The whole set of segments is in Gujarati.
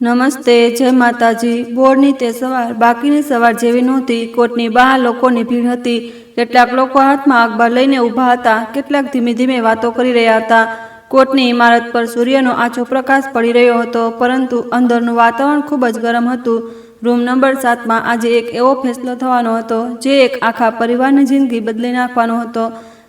નમસ્તે, જય માતાજી। બોર્ડની તે સવાર બાકીની સવાર જેવી નહોતી। કોર્ટની બહાર લોકોની ભીડ હતી। કેટલાક લોકો હાથમાં અખબાર લઈને ઊભા હતા, કેટલાક ધીમે ધીમે વાતો કરી રહ્યા હતા। કોર્ટની ઇમારત પર સૂર્યનો આછો પ્રકાશ પડી રહ્યો હતો, પરંતુ અંદરનું વાતાવરણ ખૂબ જ ગરમ હતું। રૂમ નંબર 7માં આજે એક એવો ફેસલો થવાનો હતો, જે એક આખા પરિવારની જિંદગી બદલી નાખવાનો હતો।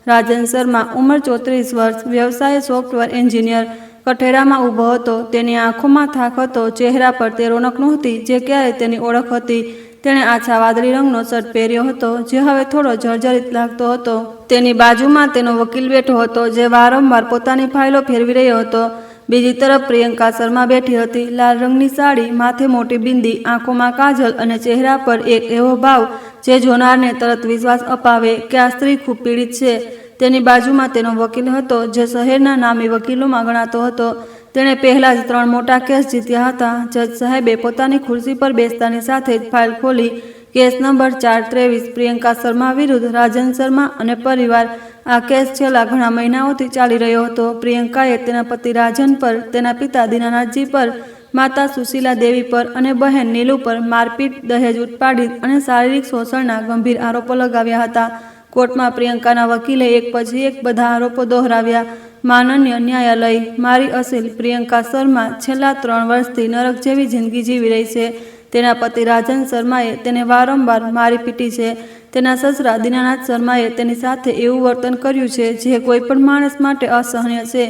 રાજન શર્મા, ઉંમર 34 વર્ષ, વ્યવસાય સોફ્ટવેર એન્જિનિયર, કઠેરામાં ઊભો હતો। તેની આંખોમાં થાક હતો, ચહેરા પર તે રોનક નહોતી જે ક્યારેય તેની ઓળખ હતી। તેણે આછા વાદળી રંગનો શર્ટ પહેર્યો હતો, જે હવે થોડો જર્જરિત લાગતો હતો। તેની બાજુમાં તેનો વકીલ બેઠો હતો, જે વારંવાર પોતાની ફાઇલો ફેરવી રહ્યો હતો। બીજી તરફ પ્રિયંકા શર્મા બેઠી હતી, લાલ રંગની સાડી, માથે મોટી બિંદી, આંખોમાં કાજલ અને ચહેરા પર એક એવો ભાવ જે જોનારને તરત વિશ્વાસ અપાવે કે આ સ્ત્રી ખૂબ પીડિત છે। તેની બાજુમાં તેનો વકીલ હતો, જે શહેરના નામી વકીલોમાં ગણાતો હતો। તેણે પહેલા જ 3 મોટા કેસ જીત્યા હતા। જજ સાહેબે પોતાની ખુરશી પર બેસતાની સાથે જ ફાઇલ ખોલી। કેસ નંબર 423, પ્રિયંકા શર્મા વિરુદ્ધ રાજન શર્મા અને પરિવાર। આ કેસ છેલ્લા ઘણા મહિનાઓથી ચાલી રહ્યો હતો। પ્રિયંકાએ તેના પતિ રાજન પર, તેના પિતા દીનાનાથજી પર, માતા સુશીલા દેવી પર અને બહેન નીલુ પર મારપીટ, દહેજ ઉત્પાડિત અને શારીરિક શોષણના ગંભીર આરોપો લગાવ્યા હતા। કોર્ટમાં પ્રિયંકાના વકીલે એક પછી એક બધા આરોપો દોહરાવ્યા। માનનીય ન્યાયાલય, મારી અસીલ પ્રિયંકા શર્મા છેલ્લા 3 વર્ષથી નરક જેવી જિંદગી જીવી રહી છે। તેના પતિ રાજન શર્માએ તેને વારંવાર મારી પીટી છે। તેના સસરા દીનાનાથ શર્માએ તેની સાથે એવું વર્તન કર્યું છે જે કોઈ પણ માણસ માટે અસહનીય છે।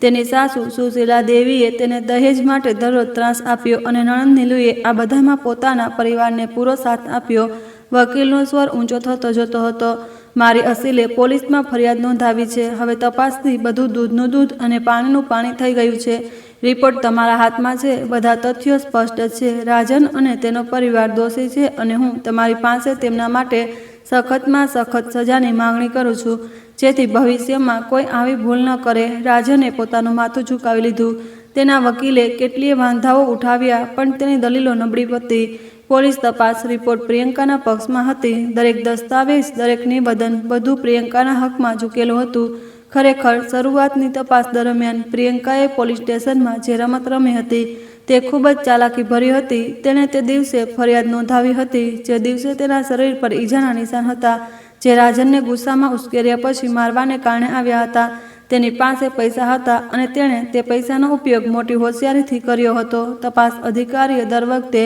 તેની સાસુ સુશીલા દેવીએ તેને દહેજ માટે દરરોજ ત્રાસ આપ્યો અને નણંદ નીલુએ આ બધામાં પોતાના પરિવારને પૂરો સાથ આપ્યો। વકીલનો સ્વર ઊંચો થતો જતો હતો। મારી અસીલે પોલીસમાં ફરિયાદ નોંધાવી છે। હવે તપાસથી બધું દૂધનું દૂધ અને પાણીનું પાણી થઈ ગયું છે। રિપોર્ટ તમારા હાથમાં છે। બધા તથ્યો સ્પષ્ટ છે। રાજન અને તેનો પરિવાર દોષી છે અને હું તમારી પાસે તેમના માટે સખતમાં સખત સજાની માંગણી કરું છું, જેથી ભવિષ્યમાં કોઈ આવી ભૂલ ન કરે। રાજને પોતાનું માથું ઝુકાવી લીધું। તેના વકીલે કેટલીય વાંધાઓ ઉઠાવ્યા, પણ તેની દલીલો નબળી હતી। પોલીસ તપાસ રિપોર્ટ પ્રિયંકાના પક્ષમાં હતી। દરેક દસ્તાવેજ, દરેક નિવેદન, બધું પ્રિયંકાના હકમાં ઝૂકેલું હતું। ખરેખર, શરૂઆતની તપાસ દરમિયાન પ્રિયંકાએ પોલીસ સ્ટેશનમાં જે રમત રમી હતી તે ખૂબ જ ચાલાકીભરી હતી। તેણે તે દિવસે ફરિયાદ નોંધાવી હતી, જે દિવસે તેના શરીર પર ઈજાના નિશાન હતા, જે રાજનને ગુસ્સામાં ઉશ્કેર્યા પછી મારવાને કારણે આવ્યા હતા। તેની પાસે પૈસા હતા અને તેણે તે પૈસાનો ઉપયોગ મોટી હોશિયારીથી કર્યો હતો। તપાસ અધિકારીએ દર વખતે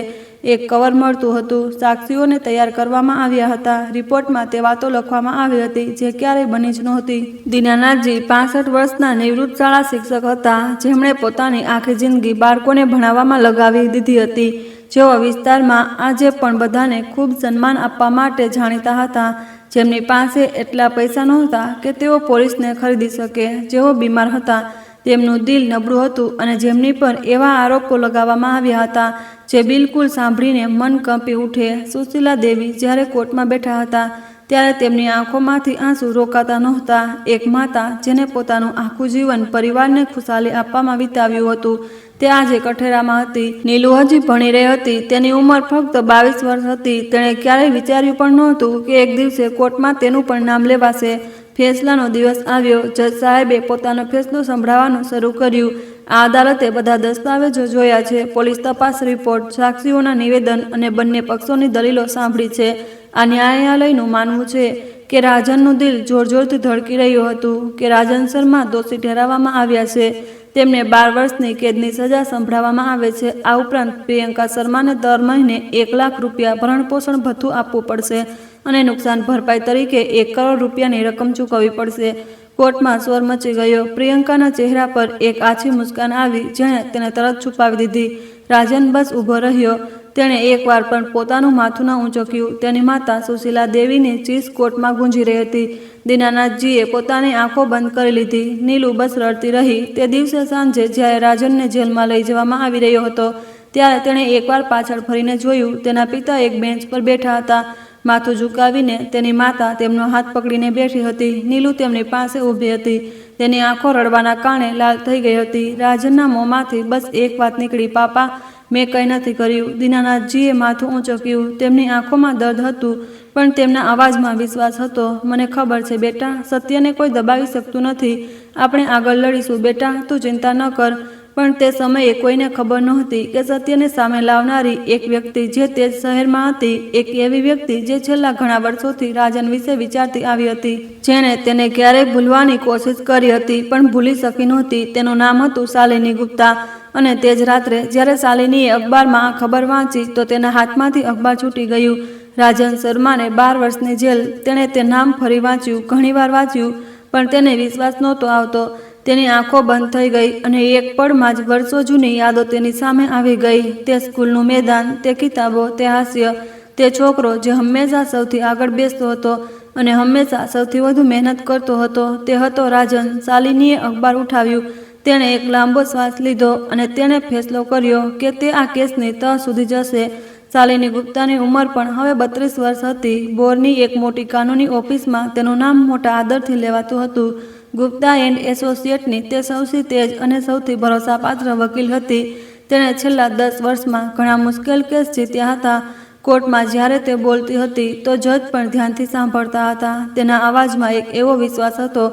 એક કવર મળતું હતું। સાક્ષીઓને તૈયાર કરવામાં આવ્યા હતા। રિપોર્ટમાં તે વાતો લખવામાં આવી હતી જે ક્યારેય બની જ નહોતી। દીનાનાથજી 65 વર્ષના નિવૃત્ત શાળા શિક્ષક હતા, જેમણે પોતાની આખી જિંદગી બાળકોને ભણાવવામાં લગાવી દીધી હતી। જેઓ વિસ્તારમાં આજે પણ બધાને ખૂબ સન્માન આપવા માટે જાણીતા હતા, જેમની પાસે એટલા પૈસા નહોતા કે તેઓ પોલીસને ખરીદી શકે, જેઓ બીમાર હતા, તેમનું દિલ નબળું હતું અને જેમની પર એવા આરોપો લગાવવામાં આવ્યા હતા જે બિલકુલ સાંભળીને મન કંપી ઉઠે। સુશીલા દેવી જ્યારે કોર્ટમાં બેઠા હતા ત્યારે તેમની આંખોમાંથી આંસુ રોકાતા નહોતા। એક માતા જેને પોતાનું આખું જીવન પરિવારને ખુશાલી આપવામાં વિતાવ્યું હતું, તે આજે કઠેરામાં હતી। નીલુ હજી ભણી રહી હતી। તેની ઉંમર ફક્ત 22 વર્ષ હતી। તેણે ક્યારેય વિચાર્યું પણ નહોતું કે એક દિવસે કોર્ટમાં તેનું પણ નામ લેવાશે। ફેસલાનો દિવસ આવ્યો। જજ સાહેબે પોતાનો ફેસલો સંભળાવવાનું શરૂ કર્યું। આ અદાલતે બધા દસ્તાવેજો જોયા છે, પોલીસ તપાસ રિપોર્ટ, સાક્ષીઓના નિવેદન અને બંને પક્ષોની દલીલો સાંભળી છે। આ ન્યાયાલયનું માનવું છે કે રાજનનું દિલ જોરજોરથી ધડકી રહ્યું હતું કે રાજન શર્મા દોષી ઠેરવવામાં આવ્યા છે। તેમને 12 વર્ષની કેદની સજા સંભળાવવામાં આવે છે। આ ઉપરાંત પ્રિયંકા શર્માને દર મહિને ₹1 લાખ ભરણપોષણ ભથ્થું આપવું પડશે અને નુકસાન ભરપાઈ તરીકે ₹1 કરોડ ની રકમ ચૂકવવી પડશે। કોર્ટમાં સ્વર મચી ગયો। પ્રિયંકાના ચહેરા પર એક આછી મુસ્કાન આવી, જેણે તેને તરત છુપાવી દીધી। રાજન બસ ઊભો રહ્યો। તેણે એકવાર પણ પોતાનું માથું ન ઊંચક્યું। તેની માતા સુશીલા દેવીની ચીસ કોર્ટમાં ગૂંજી રહી હતી। દીનાનાથજીએ પોતાની આંખો બંધ કરી લીધી। નીલુ બસ રડતી રહી। તે દિવસે સાંજે જ્યારે રાજનને જેલમાં લઈ જવામાં આવી રહ્યો હતો ત્યારે તેણે એકવાર પાછળ ફરીને જોયું। તેના પિતા એક બેન્ચ પર બેઠા હતા, માથું ઝુકાવીને। તેની માતા તેમનો હાથ પકડીને બેઠી હતી। નીલુ તેમની પાસે ઊભી હતી। તેની આંખો રડવાના કારણે લાલ થઈ ગઈ હતી। રાજનના મોંમાંથી બસ એક વાત નીકળી, પાપા, મેં કંઈ નથી કર્યું। દીનાનાથજીએ માથું ઊંચક્યું। તેમની આંખોમાં દર્દ હતું, પણ તેમના અવાજમાં વિશ્વાસ હતો। મને ખબર છે બેટા, સત્યને કોઈ દબાવી શકતું નથી। આપણે આગળ લડીશું બેટા, તું ચિંતા ન કર। પણ તે સમયે કોઈને ખબર નહોતી કે સત્યને સામે લાવનારી એક વ્યક્તિ જે તે જ શહેરમાં હતી, એક એવી વ્યક્તિ જે છેલ્લા ઘણા વર્ષોથી રાજન વિશે વિચારતી આવી હતી, જેણે તેને ક્યારેય ભૂલવાની કોશિશ કરી હતી પણ ભૂલી શકી નહોતી. તેનું નામ હતું શાલિની ગુપ્તા. અને તે જ રાત્રે જ્યારે શાલિનીએ અખબારમાં આ ખબર વાંચી તો તેના હાથમાંથી અખબાર છૂટી ગયું. રાજન શર્માને 12 વર્ષની જેલ. તેણે તે નામ ફરી વાંચ્યું, ઘણીવાર વાંચ્યું, પણ તેને વિશ્વાસ નહોતો આવતો. તેની આંખો બંધ થઈ ગઈ અને એક પળમાં જ વર્ષો જૂની યાદો તેની સામે આવી ગઈ. તે સ્કૂલનું મેદાન, તે કિતાબો, તે હાસ્ય, તે છોકરો જે હંમેશા સૌથી આગળ બેસતો હતો અને હંમેશા સૌથી વધુ મહેનત કરતો હતો, તે હતો રાજન. શાલિનીએ અખબાર ઉઠાવ્યું. તેણે એક લાંબો શ્વાસ લીધો અને તેણે ફેસલો કર્યો કે તે આ કેસની તહ સુધી જશે. શાલિની ગુપ્તાની ઉંમર પણ હવે 32 વર્ષ હતી. બોરની એક મોટી કાનૂની ઓફિસમાં તેનું નામ મોટા આદરથી લેવાતું હતું. ગુપ્તા એન્ડ એસોસિએટની તે સૌથી તેજ અને સૌથી ભરોસાપાત્ર વકીલ હતી. તેણે છેલ્લા 10 વર્ષમાં ઘણા મુશ્કેલ કેસ જીત્યા હતા. કોર્ટમાં જ્યારે તે બોલતી હતી તો જજ પણ ધ્યાનથી સાંભળતા હતા. તેના અવાજમાં એક એવો વિશ્વાસ હતો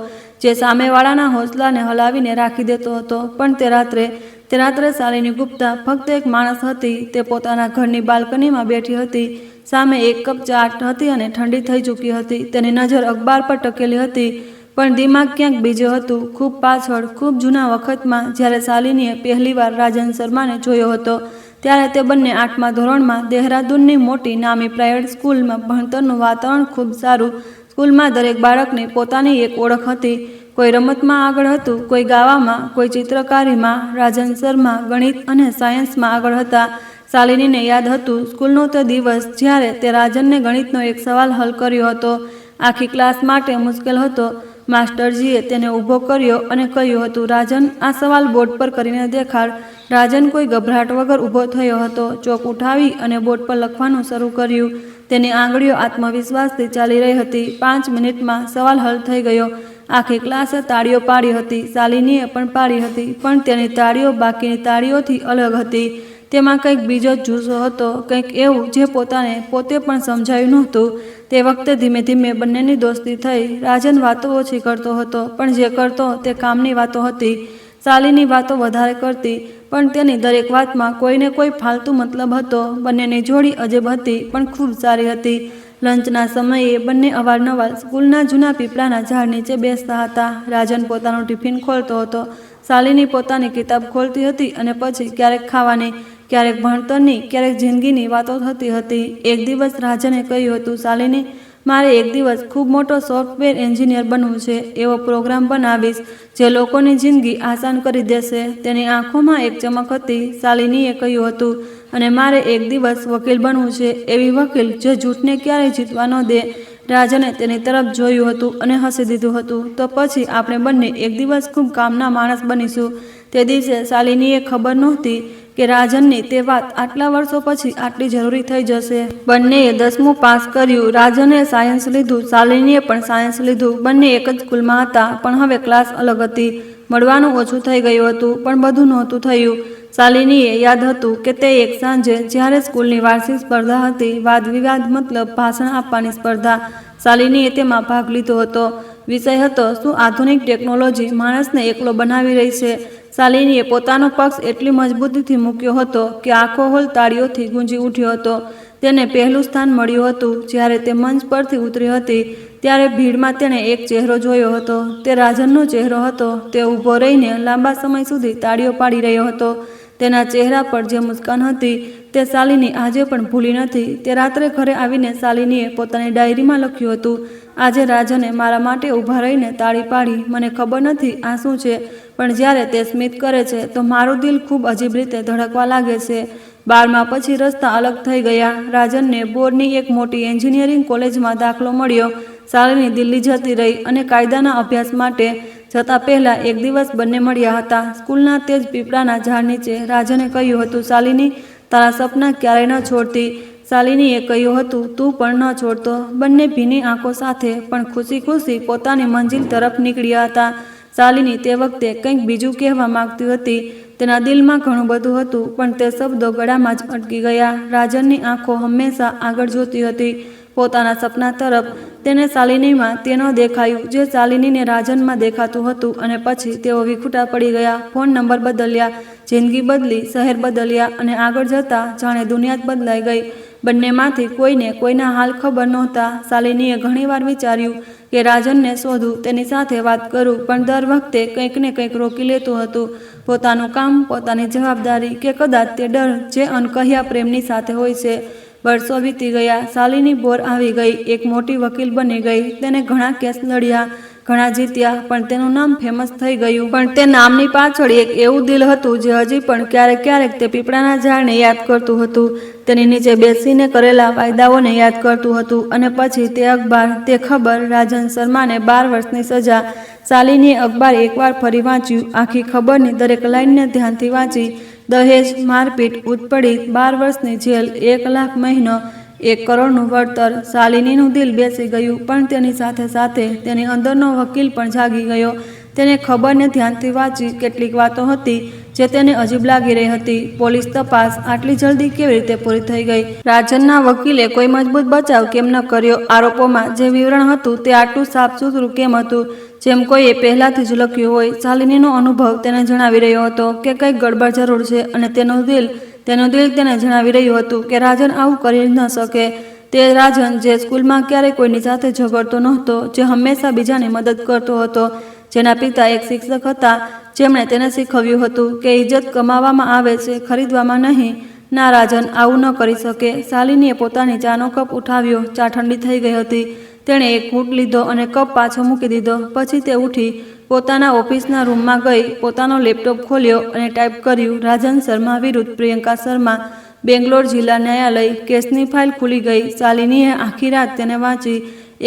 જે સામેવાળાના હોંસલાને હલાવીને રાખી દેતો હતો. પણ તે રાત્રે શાલિની ગુપ્તા ફક્ત એક માણસ હતી. તે પોતાના ઘરની બાલ્કનીમાં બેઠી હતી. સામે એક કપ ચા હતી અને ઠંડી થઈ ચૂકી હતી. તેની નજર અખબાર પર ટકેલી હતી, પણ દિમાગ ક્યાંક બીજે હતું. ખૂબ પાછળ, ખૂબ જૂના વખતમાં જ્યારે શાલિનીએ પહેલીવાર રાજન શર્માને જોયો હતો, ત્યારે તે બંને 8મા ધોરણમાં દહેરાદૂનની મોટી નામી પ્રાઇવેટ સ્કૂલમાં. ભણતરનું વાતાવરણ ખૂબ સારું. સ્કૂલમાં દરેક બાળકની પોતાની એક ઓળખ હતી. કોઈ રમતમાં આગળ હતું, કોઈ ગાવામાં, કોઈ ચિત્રકારીમાં. રાજન શર્મા ગણિત અને સાયન્સમાં આગળ હતા. શાલિનીને યાદ હતું સ્કૂલનો તે દિવસ જ્યારે તે રાજનને ગણિતનો એક સવાલ હલ કર્યો હતો. આખી ક્લાસ માટે મુશ્કેલ હતો. માસ્ટરજીએ તેને ઊભો કર્યો અને કહ્યું હતું, રાજન, આ સવાલ બોર્ડ પર કરીને દેખાડ. રાજન કોઈ ગભરાટ વગર ઊભો થયો હતો. ચોક ઉઠાવી અને બોર્ડ પર લખવાનું શરૂ કર્યું. તેની આંગળીઓ આત્મવિશ્વાસથી ચાલી રહી હતી. 5 મિનિટમાં સવાલ હલ થઈ ગયો. આખી ક્લાસે તાળીઓ પાડી હતી. શાલિનીએ પણ પાડી હતી, પણ તેની તાળીઓ બાકીની તાળીઓથી અલગ હતી. તેમાં કંઈક બીજો જ જુસ્સો હતો, કંઈક એવું જે પોતે પણ સમજાયું નહોતું. તે વખતે ધીમે ધીમે બંનેની દોસ્તી થઈ. રાજન વાતો ઓછી કરતો હતો, પણ જે કરતો તે કામની વાતો હતી. શાલિની વાતો વધારે કરતી, પણ તેની દરેક વાતમાં કોઈને કોઈ ફાલતુ મતલબ હતો. બંનેની જોડી અજબ હતી, પણ ખૂબ સારી હતી. લંચના સમયે બંને અવારનવાર સ્કૂલના જૂના પીપળાના ઝાડ નીચે બેસતા હતા. રાજન પોતાનું ટિફિન ખોલતો હતો. શાલિની પોતાની કિતાબ ખોલતી હતી અને પછી ક્યારેક ખાવાની, ક્યારેક ભણતરની, ક્યારેક જિંદગીની વાતો થતી હતી. એક દિવસ રાજને કહ્યું હતું, શાલિની, મારે એક દિવસ ખૂબ મોટો સોફ્ટવેર એન્જિનિયર બનવું છે. એવો પ્રોગ્રામ બનાવીશ જે લોકોની જિંદગી આસાન કરી દેશે. તેની આંખોમાં એક ચમક હતી. શાલિનીએ કહ્યું હતું, અને મારે એક દિવસ વકીલ બનવું છે. એવી વકીલ જે જૂઠને ક્યારેય જીતવા ન દે. રાજને તેની તરફ જોયું હતું અને હસી દીધું હતું. તો પછી આપણે બંને એક દિવસ ખૂબ કામના માણસ બનીશું. તે દિવસે શાલિનીએ ખબર નહોતી કે રાજનની તે વાત આટલા વર્ષો પછી આટલી જરૂરી થઈ જશે. બંનેએ 10મું પાસ કર્યું. રાજને સાયન્સ લીધું, શાલિનીએ પણ સાયન્સ લીધું. બંને એક જ સ્કૂલમાં હતા, પણ હવે ક્લાસ અલગ હતી. મળવાનું ઓછું થઈ ગયું હતું, પણ બધું નહોતું થયું. શાલિનીએ યાદ હતું કે તે એક સાંજે જ્યારે સ્કૂલની વાર્ષિક સ્પર્ધા હતી, વાદ વિવાદ મતલબ ભાષણ આપવાની સ્પર્ધા. શાલિનીએ તેમાં ભાગ લીધો હતો. વિષય હતો, શું આધુનિક ટેકનોલોજી માણસને એકલો બનાવી રહી છે? શાલિનીએ પોતાનો પક્ષ એટલી મજબૂતીથી મૂક્યો હતો કે આખો હોલ તાળીઓથી ગુંજી ઉઠ્યો હતો. તેને પહેલું સ્થાન મળ્યું હતું. જ્યારે તે મંચ પરથી ઉતરી હતી ત્યારે ભીડમાં તેણે એક ચહેરો જોયો હતો. તે રાજનનો ચહેરો હતો. તે ઊભો રહીને લાંબા સમય સુધી તાળીઓ પાડી રહ્યો હતો. તેના ચહેરા પર જે મુસ્કાન હતી તે શાલિની આજે પણ ભૂલી નથી. તે રાત્રે ઘરે આવીને શાલિનીએ પોતાની ડાયરીમાં લખ્યું હતું, આજે રાજને મારા માટે ઊભા રહીને તાળી પાડી. મને ખબર નથી આ શું છે, પણ જ્યારે તે સ્મિત કરે છે તો મારું દિલ ખૂબ અજીબ રીતે ધડકવા લાગે છે. 12મા પછી રસ્તા અલગ થઈ ગયા. રાજનને બોરની એક મોટી એન્જિનિયરિંગ કોલેજમાં દાખલો મળ્યો. શાલિની દિલ્હી જતી રહી અને કાયદાના અભ્યાસ માટે જતાં પહેલાં એક દિવસ બંને મળ્યા હતા. સ્કૂલના તે જ પીપળાના ઝાડ નીચે. રાજને કહ્યું હતું, શાલિની, તારા સપના ક્યારેય ન છોડતી. શાલિનીએ કહ્યું હતું, તું પણ ન છોડતો. બંને ભીની આંખો સાથે પણ ખુશી ખુશી પોતાની મંજિલ તરફ નીકળ્યા હતા. શાલિની તે વખતે કંઈક બીજું કહેવા માંગતી હતી. તેના દિલમાં ઘણું બધું હતું, પણ તે શબ્દો ગળામાં જ અટકી ગયા. રાજનની આંખો હંમેશા આગળ જોતી હતી. પોતાના સપના તરફ. તેને શાલિનીમાં તે ન દેખાયું જે શાલિનીને રાજનમાં દેખાતું હતું અને પછી તેઓ વિખૂટા પડી ગયા. ફોન નંબર બદલ્યા, જિંદગી બદલી, શહેર બદલ્યા અને આગળ જતાં જાણે દુનિયા જ બદલાઈ ગઈ. બંનેમાંથી કોઈને કોઈના હાલ ખબર નહોતા. શાલિનીએ ઘણીવાર વિચાર્યું કે રાજનને શોધું, તેની સાથે વાત કરું, પણ દર વખતે કંઈક ને કંઈક રોકી લેતું હતું. પોતાનું કામ, પોતાની જવાબદારી કે કદાચ તે ડર જે અનકહ્યા પ્રેમની સાથે હોય છે. વર્ષો વીતી ગયા. શાલિની બોર આવી ગઈ. એક મોટી વકીલ બની ગઈ. તેને ઘણા કેસ લડ્યા, ઘણા જીત્યા, પણ તેનું નામ ફેમસ થઈ ગયું. પણ તે નામની પાછળ એક એવું દિલ હતું જે હજી પણ ક્યારેક ક્યારેક તે પીપળાના ઝાડને યાદ કરતું હતું, તેની નીચે બેસીને કરેલા વાયદાઓને યાદ કરતું હતું. અને પછી તે અખબાર, તે ખબર, રાજન શર્માને 12 વર્ષની સજા. શાલિનીએ અખબાર એકવાર ફરી વાંચ્યું, આખી ખબરની દરેક લાઈનને ધ્યાનથી વાંચી. દહેજ, મારપીટ, ઉત્પીડિત, 12 વર્ષની જેલ, 1 લાખ મહિનો, 1 કરોડનું વળતર. શાલિનીનું દિલ બેસી ગયું, પણ તેની સાથે સાથે તેની અંદરનો વકીલ પણ જાગી ગયો. તેને ખબરને ધ્યાનથી વાંચી. કેટલીક વાતો હતી જે તેને અજીબ લાગી રહી હતી. પોલીસ તપાસ આટલી જલ્દી કેવી રીતે પૂરી થઈ ગઈ? રાજનના વકીલે કોઈ મજબૂત બચાવ કેમ ન કર્યો? આરોપોમાં જે વિવરણ હતું તે આટલું સાફ સુથરું કેમ હતું, જેમ કોઈએ પહેલાથી જ લખ્યું હોય? શાલિનીનો અનુભવ તેને જણાવી રહ્યો હતો કે કંઈક ગડબડ જરૂર છે અને તેનું દિલ તેને જણાવી રહ્યું હતું કે રાજન આવું કરી ન શકે. તે રાજન જે સ્કૂલમાં ક્યારેય કોઈની સાથે ઝઘડતો નહોતો, જે હંમેશા બીજાની મદદ કરતો હતો, જેના પિતા એક શિક્ષક હતા, જેમણે તેને શીખવ્યું હતું કે ઇજ્જત કમાવામાં આવે છે, ખરીદવામાં નહીં. ના, રાજન આવું ન કરી શકે. શાલિનીએ પોતાની ચાનો કપ ઉઠાવ્યો. ચા ઠંડી થઈ ગઈ હતી. તેણે એક ઘૂંટ લીધો અને કપ પાછો મૂકી દીધો. પછી તે ઉઠી પોતાના ઓફિસના રૂમમાં ગઈ, પોતાનો લેપટોપ ખોલ્યો અને ટાઈપ કર્યું, રાજન શર્મા વિરુદ્ધ પ્રિયંકા શર્મા, બેંગ્લોર જિલ્લા ન્યાયાલય. કેસની ફાઇલ ખુલી ગઈ. શાલિનીએ આખી રાત તેને વાંચી.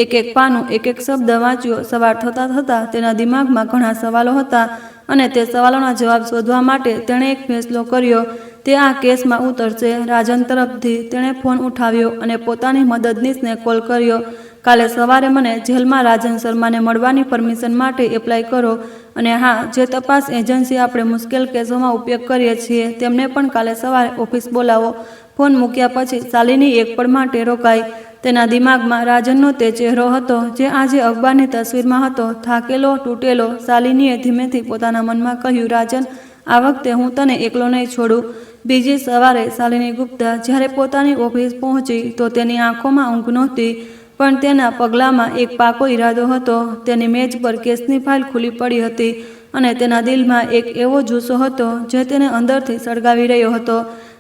એક એક પાનું, એક એક શબ્દ વાંચ્યો. સવાર થતાં થતાં તેના દિમાગમાં ઘણા સવાલો હતા અને તે સવાલોના જવાબ શોધવા માટે તેણે એક ફેસલો કર્યો. તે આ કેસમાં ઉતરશે. રાજન તરફથી તેણે ફોન ઉઠાવ્યો અને પોતાની મદદનીશને કોલ કર્યો. કાલે સવારે મને જેલમાં રાજન શર્માને મળવાની પરમિશન માટે એપ્લાય કરો. અને હા, જે તપાસ એજન્સી આપણે મુશ્કેલ કેસોમાં ઉપયોગ કરીએ છીએ તેમને પણ કાલે સવારે ઓફિસ બોલાવો. ફોન મૂક્યા પછી શાલિની એક પળ માટે રોકાઈ. તેના દિમાગમાં રાજનનો તે ચહેરો હતો જે આજે અખબારની તસવીરમાં હતો, થાકેલો, તૂટેલો. શાલિનીએ ધીમેથી પોતાના મનમાં કહ્યું, રાજન, આ વખતે હું તને એકલો નહીં છોડું. બીજી સવારે શાલિની ગુપ્તા જ્યારે પોતાની ઓફિસ પહોંચી તો તેની આંખોમાં ઊંઘ નહોતી, પણ તેના પગલામાં એક પાકો ઈરાદો હતો. તેની મેજ પર કેસની ફાઇલ ખુલ્લી પડી હતી અને તેના દિલમાં એક એવો જુસ્સો હતો જે તેને અંદરથી સળગાવી રહ્યો હતો.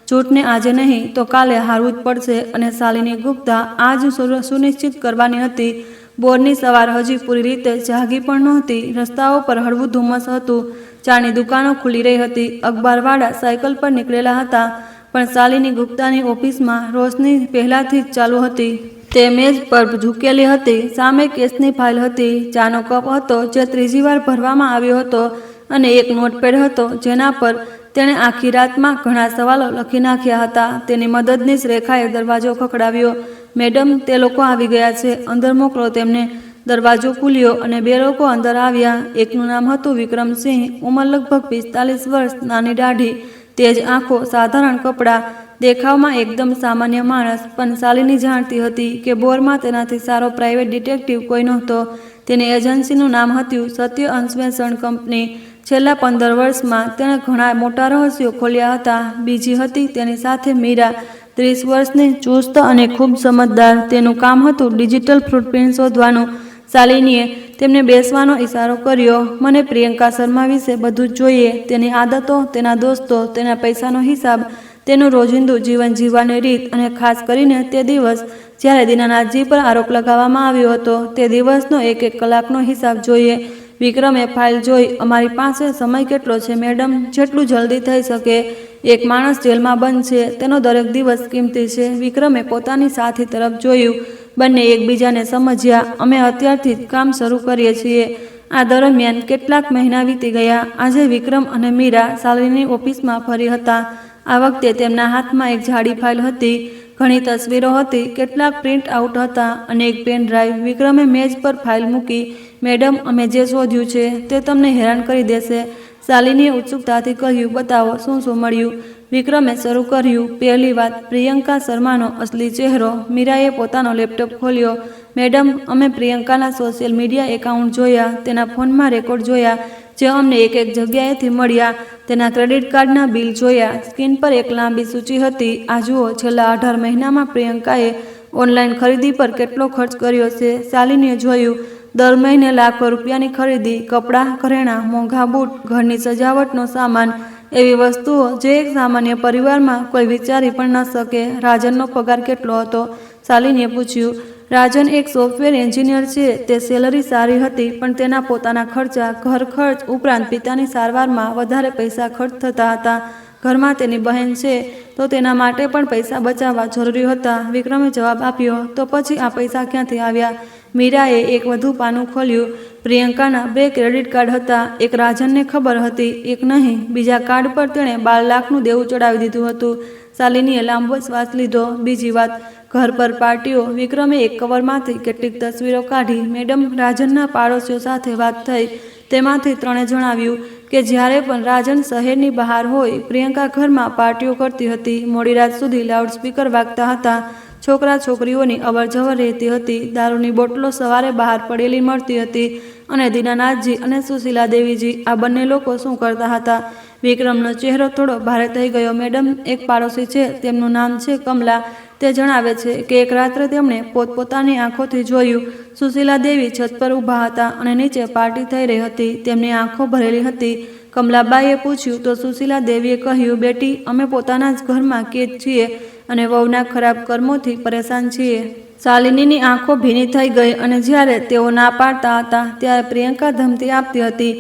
જૂઠને આજે નહીં તો કાલે હારવું જ પડશે અને શાલિની ગુપ્તા આજ સુનિશ્ચિત કરવાની હતી. બોરની સવાર હજી પૂરી રીતે જાગી પણ નહોતી. રસ્તાઓ પર હળવું ધુમ્મસ હતું. ચાની દુકાનો ખુલી રહી હતી. અખબારવાળા સાયકલ પર નીકળેલા હતા, પણ શાલિની ગુપ્તાની ઓફિસમાં રોશની પહેલાથી જ ચાલુ હતી. તે મેજ પર ઝૂકેલી હતી. સામે કેસની ફાઇલ હતી, ચાનો કપ હતો જે ત્રીજી વાર ભરવામાં આવ્યો હતો અને એક નોટપેડ હતો જેના પર તેણે આખી રાતમાં ઘણા સવાલો લખી નાખ્યા હતા. તેની મદદનીશ રેખાએ દરવાજો ખખડાવ્યો. મેડમ, તે લોકો આવી ગયા છે, અંદર મોકલો તેમને. દરવાજો ખુલ્યો અને 2 લોકો અંદર આવ્યા. એકનું નામ હતું વિક્રમસિંહ, ઉંમર લગભગ 45 વર્ષ, નાની દાઢી, તેજ આંખો, સાધારણ કપડાં, દેખાવમાં એકદમ સામાન્ય માણસ. પણ શાલિની જાણતી હતી કે બોરમાં તેનાથી સારો પ્રાઇવેટ ડિટેક્ટિવ કોઈ નહોતો. તેની એજન્સીનું નામ હતું સત્ય અન્વેષણ કંપની. છેલ્લા 15 વર્ષમાં તેણે ઘણા મોટા રહસ્યો ખોલ્યા હતા. બીજી હતી તેની સાથે મીરા, 30 વર્ષની, ચુસ્ત અને ખૂબ સમજદાર. તેનું કામ હતું ડિજિટલ ફૂટપ્રિન્ટ શોધવાનું. શાલિનીએ તેમને બેસવાનો ઈશારો કર્યો. મને પ્રિયંકા શર્મા વિશે બધું જ જોઈએ, તેની આદતો, તેના દોસ્તો, તેના પૈસાનો હિસાબ, તેનું રોજિંદુ જીવન જીવવાની રીત અને ખાસ કરીને તે દિવસ જ્યારે દીનાનાથજી પર આરોપ લગાવવામાં આવ્યો હતો તે દિવસનો 1-1 કલાકનો હિસાબ જોઈએ. વિક્રમે ફાઇલ જોઈ. અમારી પાસે સમય કેટલો છે મેડમ? જેટલું જલ્દી થઈ શકે. એક માણસ જેલમાં બંધ છે, તેનો દરેક દિવસ કિંમતી છે. વિક્રમે પોતાની સાથી તરફ જોયું. બંને એકબીજાને સમજ્યા. અમે અત્યારથી જ કામ શરૂ કરીએ છીએ. આ દરમિયાન કેટલાક મહિના વીતી ગયા. આજે વિક્રમ અને મીરા શાલિની ઓફિસમાં ફરી હતા. આ વખતે તેમના હાથમાં એક જાડી ફાઇલ હતી. ઘણી તસવીરો હતી, કેટલાક પ્રિન્ટ આઉટ હતા અને એક પેન ડ્રાઈવ. વિક્રમે મેજ પર ફાઇલ મૂકી. મેડમ, અમે જે શોધ્યું છે તે તમને હેરાન કરી દેશે. શાલિનીએ ઉત્સુકતાથી કહ્યું, બતાવો, શું શું મળ્યું? વિક્રમે શરૂ કર્યું. પહેલી વાત, પ્રિયંકા શર્માનો અસલી ચહેરો. મીરાએ પોતાનો લેપટોપ ખોલ્યો. મેડમ, અમે પ્રિયંકાના સોશિયલ મીડિયા એકાઉન્ટ જોયા, તેના ફોનમાં રેકોર્ડ જોયા જે અમને એક જગ્યાએથી મળ્યા, તેના ક્રેડિટ કાર્ડના બિલ જોયા. સ્ક્રીન પર એક લાંબી સૂચિ હતી. આ જુઓ, છેલ્લા 18 મહિનામાં પ્રિયંકાએ ઓનલાઈન ખરીદી પર કેટલો ખર્ચ કર્યો છે. શાલિનીએ જોયું. દર મહિને લાખો રૂપિયાની ખરીદી, કપડાં, ઘરેણાં, મોંઘા બૂટ, ઘરની સજાવટનો સામાન, એવી વસ્તુઓ જે એક સામાન્ય પરિવારમાં કોઈ વિચારી પણ ન શકે. રાજનનો પગાર કેટલો હતો? શાલિનીએ પૂછ્યું. રાજન એક સોફ્ટવેર એન્જિનિયર છે. તે સેલરી સારી હતી, પણ તેના પોતાના ખર્ચા, ઘર ખર્ચ ઉપરાંત પિતાની સારવારમાં વધારે પૈસા ખર્ચ થતા હતા. ઘરમાં તેની બહેન છે, તો તેના માટે પણ પૈસા બચાવવા જરૂરી હતા. વિક્રમે જવાબ આપ્યો. તો પછી આ પૈસા ક્યાંથી આવ્યા? મીરાએ એક વધુ પાનું ખોલ્યું. પ્રિયંકાના 2 ક્રેડિટ કાર્ડ હતા. એક રાજનને ખબર હતી, એક નહીં. બીજા કાર્ડ પર તેણે 12 લાખનું દેવું ચડાવી દીધું હતું. શાલિનીએ લાંબો શ્વાસ લીધો. બીજી વાત, ઘર પર પાર્ટીઓ. વિક્રમે એક કવરમાંથી કેટલીક તસવીરો કાઢી. મેડમ, રાજનના પાડોશીઓ સાથે વાત થઈ. તેમાંથી 3એ જણાવ્યું કે જ્યારે પણ રાજન શહેરની બહાર હોય, પ્રિયંકા ઘરમાં પાર્ટીઓ કરતી હતી. મોડી રાત સુધી લાઉડસ્પીકર વાગતા હતા. છોકરા છોકરીઓની અવરજવર રહેતી હતી. દારૂની બોટલો સવારે બહાર પડેલી મળતી હતી. અને દીનાનાથજી અને સુશીલા દેવીજી, આ બંને લોકો શું કરતા હતા? વિક્રમનો ચહેરો થોડો ભારે થઈ ગયો. મેડમ, એક પાડોશી છે, તેમનું નામ છે કમલા. તે જણાવે છે કે એક રાત્રે તેમણે પોતપોતાની આંખોથી જોયું. સુશીલા દેવી છત પર ઊભા હતા અને નીચે પાર્ટી થઈ રહી હતી. તેમની આંખો ભરેલી હતી. કમલાબાઈએ પૂછ્યું તો સુશીલા દેવીએ કહ્યું, બેટી, અમે પોતાના જ ઘરમાં કેદ છીએ અને વહુના ખરાબ કર્મોથી પરેશાન છીએ. શાલિનીની આંખો ભીની થઈ ગઈ અને જ્યારે તેઓ ના પાડતા હતા ત્યારે પ્રિયંકા ધમકી આપતી હતી.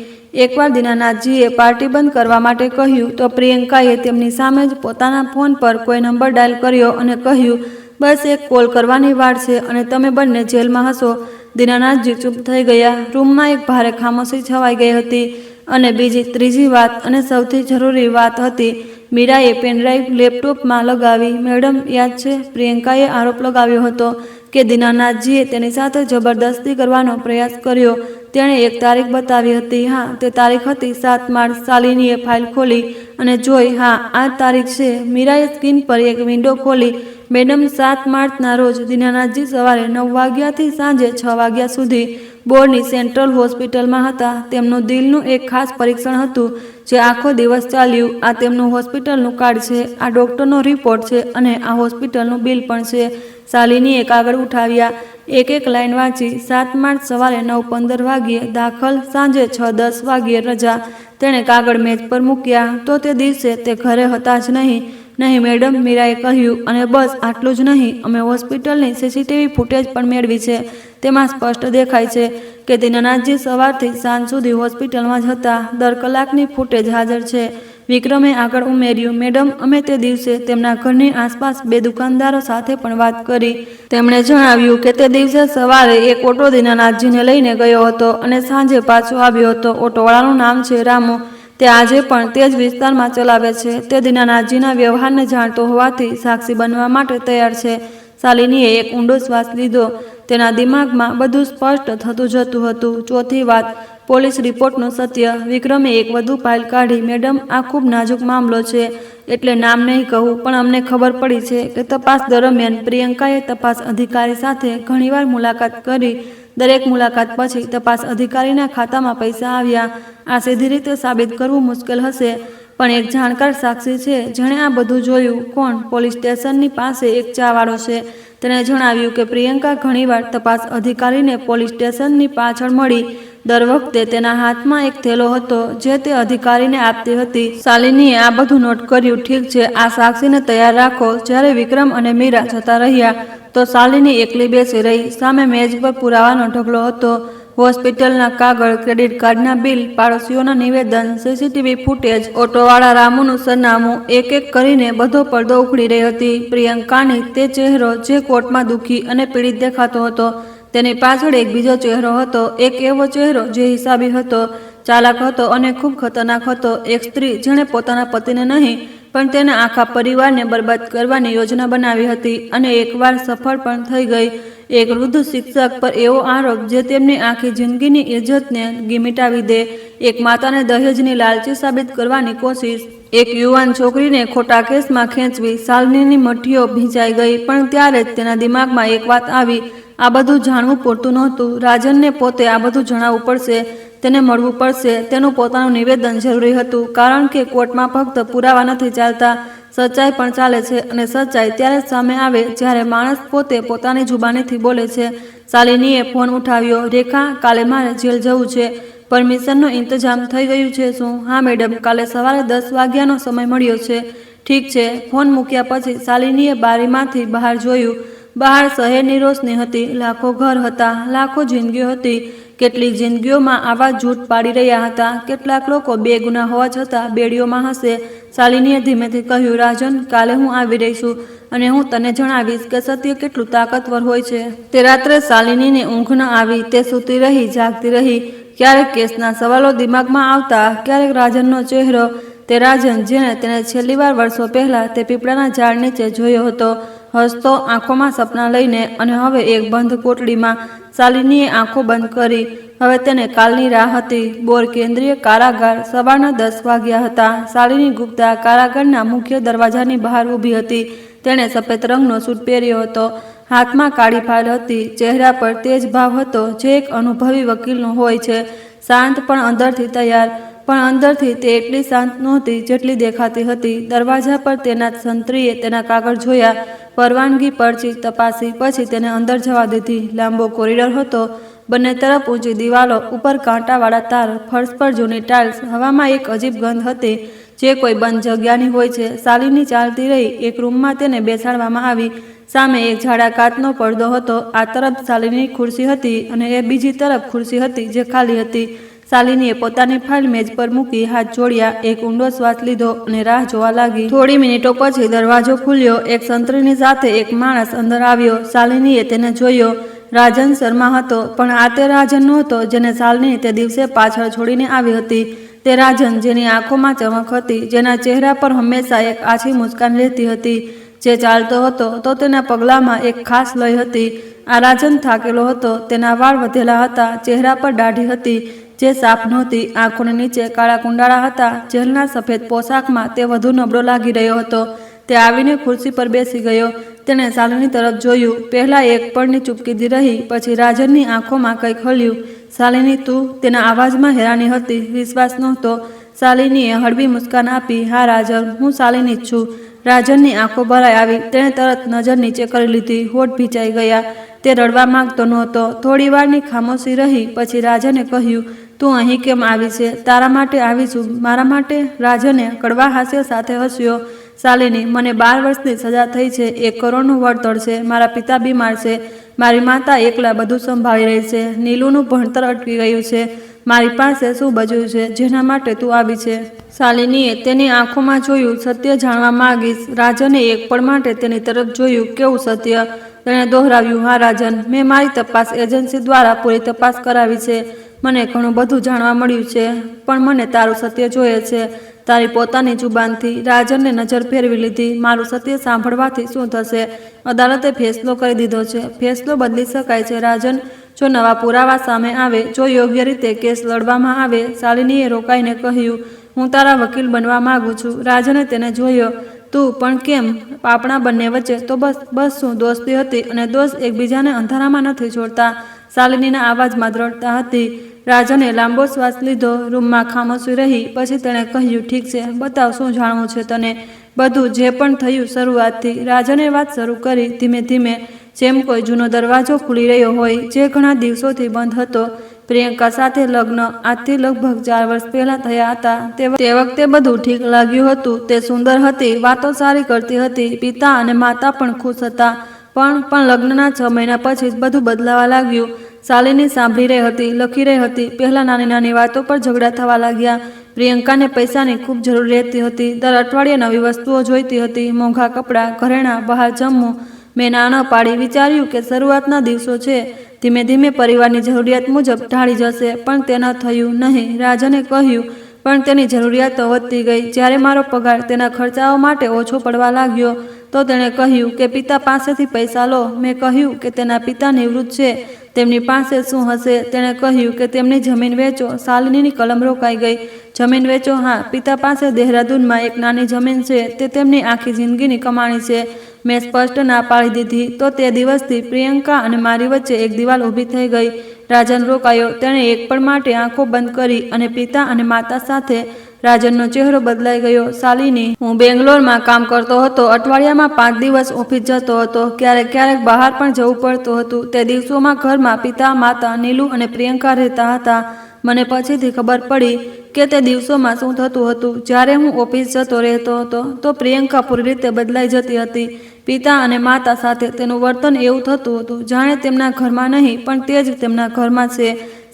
એકવાર દીનાનાથજીએ પાર્ટી બંધ કરવા માટે કહ્યું તો પ્રિયંકાએ તેમની સામે જ પોતાના ફોન પર કોઈ નંબર ડાયલ કર્યો અને કહ્યું, બસ એક કોલ કરવાની વાર છે અને તમે બંને જેલમાં હશો. દીનાનાથજી ચૂપ થઈ ગયા. રૂમમાં એક ભારે ખામોશી છવાઈ ગઈ હતી. અને ત્રીજી વાત અને સૌથી જરૂરી વાત હતી. મીરાએ પેનડ્રાઈવ લેપટોપમાં લગાવી. મેડમ, યાદ છે, પ્રિયંકાએ આરોપ લગાવ્યો હતો કે દીનાનાથજીએ તેની સાથે જબરદસ્તી કરવાનો પ્રયાસ કર્યો. તેણે એક તારીખ બતાવી હતી. હા, તે તારીખ હતી 7 માર્ચ. શાલિનીએ ફાઇલ ખોલી અને જોઈ. હા, આ તારીખ છે. મીરાએ સ્ક્રીન પર એક વિન્ડો ખોલી. મેડમ, 7 માર્ચના રોજ દીનાનાથજી સવારે 9 વાગ્યાથી સાંજે 6 વાગ્યા સુધી બોર્ડની સેન્ટ્રલ હોસ્પિટલમાં હતા. તેમનું દિલનું એક ખાસ પરીક્ષણ હતું જે આખો દિવસ ચાલ્યું. આ તેમનું હોસ્પિટલનું કાર્ડ છે, આ ડૉક્ટરનો રિપોર્ટ છે અને આ હોસ્પિટલનું બિલ પણ છે. શાલિનીએ કાગળ ઉઠાવ્યા. એક લાઈન વાંચી. 7 માર્ચ સવારે 9:15 વાગ્યે દાખલ, સાંજે 6:10 વાગ્યે રજા. તેણે કાગળ મેજ પર મૂક્યા. તો તે દિવસે તે ઘરે હતા જ નહીં? નહીં મેડમ, મીરાએ કહ્યું. અને બસ આટલું જ નહીં, અમે હોસ્પિટલની સીસીટીવી ફૂટેજ પણ મેળવી છે. તેમાં સ્પષ્ટ દેખાય છે કે દીનાનાથજી સવારથી સાંજ સુધી હોસ્પિટલમાં જ હતા. દર કલાકની ફૂટેજ હાજર છે. વિક્રમે આગળ ઉમેર્યું. મેડમ, અમે તે દિવસે તેમના ઘરની આસપાસ 2 દુકાનદારો સાથે પણ વાત કરી. તેમણે જણાવ્યું કે તે દિવસે સવારે એક ઓટો દીનાનાથજીને લઈને ગયો હતો અને સાંજે પાછો આવ્યો હતો. ઓટોવાળાનું નામ છે રામુ. તે આજે પણ તે જ વિસ્તારમાં ચલાવે છે. તે દીનાનાથજીના વ્યવહારને જાણતો હોવાથી સાક્ષી બનવા માટે તૈયાર છે. શાલિનીએ એક ઊંડો શ્વાસ લીધો. તેના દિમાગમાં બધું સ્પષ્ટ થતું જતું હતું. ચોથી વાત, પોલીસ રિપોર્ટનું સત્ય. વિક્રમે એક વધુ ફાઇલ કાઢી. મેડમ, આ ખૂબ નાજુક મામલો છે, એટલે નામ નહીં કહું, પણ અમને ખબર પડી છે કે તપાસ દરમિયાન પ્રિયંકાએ તપાસ અધિકારી સાથે ઘણીવાર મુલાકાત કરી. દરેક મુલાકાત પછી તપાસ અધિકારીના ખાતામાં પૈસા આવ્યા. આ સીધી રીતે સાબિત કરવું મુશ્કેલ હશે, પણ એક જાણકાર સાક્ષી છે જેણે આ બધું જોયું. કોણ? પોલીસ સ્ટેશનની પાસે એક ચાવાળો છે. તેણે જણાવ્યું કે પ્રિયંકા ઘણીવાર તપાસ અધિકારીને પોલીસ સ્ટેશનની પાછળ મળી. દર વખતે તેના હાથમાં એક થેલો હતો જે તે અધિકારીને આપતી હતી. શાલિનીએ આ બધું નોટ કર્યું. ઠીક છે, આ સાક્ષીને તૈયાર રાખો. જ્યારે વિક્રમ અને મીરા જતા રહ્યા તો શાલિની એકલી બેસી રહી. સામે મેજ પર પુરાવાનો ઢગલો હતો. હોસ્પિટલના કાગળ, ક્રેડિટ કાર્ડના બિલ, પાડોશીઓના નિવેદન, સીસીટીવી ફૂટેજ, ઓટોવાળા રામુનું સરનામું, એક કરીને બધો પડદો ઉખડી રહી હતી. પ્રિયંકાની તે ચહેરો જે કોર્ટમાં દુઃખી અને પીડિત દેખાતો હતો, તેની પાછળ એક બીજો ચહેરો હતો. એક એવો ચહેરો જે હિસાબી હતો, ચાલાક હતો અને ખૂબ ખતરનાક હતો. એક સ્ત્રી જેણે પોતાના પતિને નહીં પણ તેના આખા પરિવારને બરબાદ કરવાની યોજના બનાવી હતી અને એકવાર સફળ પણ થઈ ગઈ. એક વૃદ્ધ શિક્ષક પર એવો આરોપ જે તેમની આખી જિંદગીની ઇજ્જતને મિટાવી દે. એક માતાને દહેજની લાલચી સાબિત કરવાની કોશિશ. એક યુવાન છોકરીને ખોટા કેસમાં ખેંચવી શાલિનીની મઠ્ઠીઓ ભીંજાઈ ગઈ, પણ ત્યારે જ તેના દિમાગમાં એક વાત આવી. આ બધું જાણવું પૂરતું નહોતું. રાજનને પોતે આ બધું જણાવવું પડશે, તેને મળવું પડશે. તેનું પોતાનું નિવેદન જરૂરી હતું, કારણ કે કોર્ટમાં ફક્ત પુરાવા નથી ચાલતા, સચ્ચાઈ પણ ચાલે છે. અને સચ્ચાઈ ત્યારે જ સામે આવે જ્યારે માણસ પોતે પોતાની જુબાનીથી બોલે છે. શાલિનીએ ફોન ઉઠાવ્યો. રેખા, કાલે મારે જેલ જવું છે. પરમિશનનો ઇંતજામ થઈ ગયું છે શું? હા મેડમ, કાલે સવારે 10 વાગ્યાનો સમય મળ્યો છે. ઠીક છે. ફોન મૂક્યા પછી શાલિનીએ બારીમાંથી બહાર જોયું. બહાર શહેરની રોશની હતી. લાખો ઘર હતા, લાખો જિંદગીઓ હતી. કેટલીક જિંદગીઓમાં આવા જૂઠ પાડી રહ્યા હતા. કેટલાક લોકો બેગુનાહ હોવા છતાં બેડીઓમાં હશે. શાલિનીએ ધીમેથી કહ્યું, રાજન, કાલે હું આવી રહી છું અને હું તને જણાવીશ કે સત્ય કેટલું તાકાતવર હોય છે. તે રાત્રે શાલિનીને ઊંઘ ન આવી. તે સૂતી રહી, જાગતી રહી. ક્યારેક કેસના સવાલો દિમાગમાં આવતા, ક્યારેક રાજનનો ચહેરો. તે રાજન જેને તેને છેલ્લી વાર વર્ષો પહેલા તે પીપળાના ઝાડ નીચે જોયો હતો, હસતો, આંખોમાં સપના લઈને. અને હવે એક બંધ કોટડીમાં. શાલિનીએ આંખો બંધ કરી. હવે તેને કાલની રાહ હતી. બોર કેન્દ્રીય કારાગાર. સવારના 10 વાગ્યા હતા. શાલિની ગુપ્તા કારાગારના મુખ્ય દરવાજાની બહાર ઊભી હતી. તેણે સફેદ રંગનો સૂટ પહેર્યો હતો. હાથમાં કાળી ફાઇલ હતી. ચહેરા પર તેજ ભાવ હતો જે એક અનુભવી વકીલનો હોય છે. શાંત પણ અંદરથી તૈયાર. પણ અંદરથી તે એટલી શાંત નહોતી જેટલી દેખાતી હતી. દરવાજા પર તેના સંત્રીએ તેના કાગળ જોયા, પરવાનગી પરચી તપાસી, પછી તેને અંદર જવા દીધી. લાંબો કોરિડોર હતો. બંને તરફ ઊંચી દિવાલો, ઉપર કાંટાવાળા તાર, ફર્શ પર જૂની ટાઇલ્સ. હવામાં એક અજીબ ગંધ હતી જે કોઈ બંધ જગ્યાની હોય છે. શાલિની ચાલતી રહી. એક રૂમમાં તેને બેસાડવામાં આવી. સામે એક જાડા કાચનો પડદો હતો. આ તરફ શાલિનીની ખુરશી હતી અને એ બીજી તરફ ખુરશી હતી જે ખાલી હતી. શાલિનીએ પોતાની ફાઇલ મેજ પર મૂકી, હાથ જોડ્યા, એક ઊંડો શ્વાસ લીધો અને રાહ જોવા લાગી. થોડી મિનિટો પછી દરવાજો ખુલ્યો. એક સંત્રીની સાથે એક માણસ અંદર આવ્યો. શાલિનીએ તેને જોયો. રાજન શર્મા હતો, પણ આ તે રાજન નહોતો જેને શાલિની તે દિવસે પાછળ છોડીને આવી હતી. તે રાજન જેની આંખોમાં ચમક હતી, જેના ચહેરા પર હંમેશા એક આછી મુસ્કાન રહેતી હતી. જે ચાલતો હતો તો તેના પગલામાં એક ખાસ લય હતી. આ રાજન થાકેલો હતો. તેના વાળ વધેલા હતા. ચહેરા પર દાઢી હતી જે સાફ નહોતી. આંખોની નીચે કાળા કુંડાળા હતા. જેલના સફેદ પોશાકમાં તે વધુ નબળો લાગી રહ્યો હતો. તે આવીને ખુરશી પર બેસી ગયો. તેણે શાલિની તરફ જોયું. પહેલા એક પળની ચૂપકીદી રહી, પછી રાજનની આંખોમાં કંઈક હલ્યું. શાલિની, તું? તેના અવાજમાં હેરાની હતી, વિશ્વાસ નહોતો. શાલિનીએ હળવી મુસ્કાન આપી. હા રાજન, હું શાલિની જ છું. રાજનની આંખો ભરાઈ આવી. તેણે તરત નજર નીચે કરી લીધી. હોઠ ભીંચાઈ ગયા. તે રડવા માંગતો નહોતો. થોડી વારની ખામોશી રહી. પછી રાજને કહ્યું, તું અહીં કેમ આવી છે? તારા માટે આવી છું. મારા માટે? રાજને કડવા હાસ્ય સાથે હસ્યો. શાલિની, મને 12 વર્ષની સજા થઈ છે. 1 કરોડનું વળતર છે. મારા પિતા બીમાર છે. મારી માતા એકલા બધું સંભાળી રહી છે. નીલુનું ભણતર અટકી ગયું છે. મારી પાસે શું બચ્યું છે જેના માટે તું આવી છે? શાલિનીએ તેની આંખોમાં જોયું. સત્ય જાણવા માંગીશ. રાજને એક પળ માટે તેની તરફ જોયું. કેવું સત્ય? તેણે દોહરાવ્યું. હા રાજન, મેં મારી તપાસ એજન્સી દ્વારા પૂરી તપાસ કરાવી છે. મને ઘણું બધું જાણવા મળ્યું છે, પણ મને તારું સત્ય જોઈએ છે, તારી પોતાની જુબાનથી. રાજનને નજર ફેરવી લીધી. મારું સત્ય સાંભળવાથી શું થશે? અદાલતે ફેસલો કરી દીધો છે. ફેસલો બદલી શકાય છે રાજન, જો નવા પુરાવા સામે આવે, જો યોગ્ય રીતે કેસ લડવામાં આવે. શાલિનીએ રોકાઈને કહ્યું, હું તારા વકીલ બનવા માંગુ છું. રાજને તેને જોયો. તું પણ કેમ? આપણા બંને વચ્ચે તો બસ શું દોસ્તી હતી, અને દોસ્ત એકબીજાને અંધારામાં નથી છોડતા. શાલિનીના અવાજમાં દ્રઢતા હતી. રાજને લાંબો શ્વાસ લીધો. રૂમમાં ખામોશી રહી. પછી તેણે કહ્યું, ઠીક છે, બતાવ, શું જાણવું છે તને? બધું, જે પણ થયું શરૂઆતથી. રાજને વાત શરૂ કરી, ધીમે ધીમે, જેમ કોઈ જૂનો દરવાજો ખુલી રહ્યો હોય જે ઘણા દિવસોથી બંધ હતો. પ્રિયંકા સાથે લગ્ન આજથી લગભગ 4 વર્ષ પહેલા થયા હતા. તે વખતે બધું ઠીક લાગ્યું હતું. તે સુંદર હતી, વાતો સારી કરતી હતી, પિતા અને માતા પણ ખુશ હતા. પણ લગ્નના 6 મહિના પછી જ બધું બદલાવા લાગ્યું. શાલિની સાંભળી રહી હતી, લખી રહી હતી. પહેલા નાની નાની વાતો પર ઝઘડા થવા લાગ્યા. પ્રિયંકાને પૈસાની ખૂબ જરૂર રહેતી હતી. દર અઠવાડિયે નવી વસ્તુઓ જોઈતી હતી, મોંઘા કપડાં, ઘરેણાં, બહાર જમવું. મેં ના ન પાડી. વિચાર્યું કે શરૂઆતના દિવસો છે, ધીમે ધીમે પરિવારની જરૂરિયાત મુજબ ઢાળી જશે, પણ તે ન થયું. નહીં, રાજને કહ્યું, પણ તેની જરૂરિયાતો વધતી ગઈ. જ્યારે મારો પગાર તેના ખર્ચાઓ માટે ઓછો પડવા લાગ્યો તો તેણે કહ્યું કે પિતા પાસેથી પૈસા લો. મેં કહ્યું કે તેના પિતા નિવૃત્ત છે, તેમની પાસે શું હશે? તેણે કહ્યું કે તેમની જમીન વેચો. શાલિનીની કલમ રોકાઈ ગઈ. જમીન વેચો? હા, પિતા પાસે દહેરાદૂનમાં એક નાની જમીન છે. તે તેમની આખી જિંદગીની કમાણી છે. મેં સ્પષ્ટ ના પાડી દીધી. તો તે દિવસથી પ્રિયંકા અને મારી વચ્ચે એક દિવાલ ઊભી થઈ ગઈ. રાજન રોકાયો. તેણે એક પળ માટે આંખો બંધ કરી અને પિતા અને માતા સાથે. રાજનનો ચહેરો બદલાઈ ગયો. શાલિની, હું બેંગ્લોરમાં કામ કરતો હતો. અઠવાડિયામાં 5 દિવસ ઓફિસ જતો હતો. ક્યારેક ક્યારેક બહાર પણ જવું પડતું હતું. તે દિવસોમાં ઘરમાં પિતા, માતા, નીલુ અને પ્રિયંકા રહેતા હતા. મને પછીથી ખબર પડી કે તે દિવસોમાં શું થતું હતું. જ્યારે હું ઓફિસ જતો રહેતો હતો તો પ્રિયંકા પૂરી રીતે બદલાઈ જતી હતી. પિતા અને માતા સાથે તેનું વર્તન એવું થતું હતું જાણે તેમના ઘરમાં નહીં પણ તે જ તેમના ઘરમાં છે.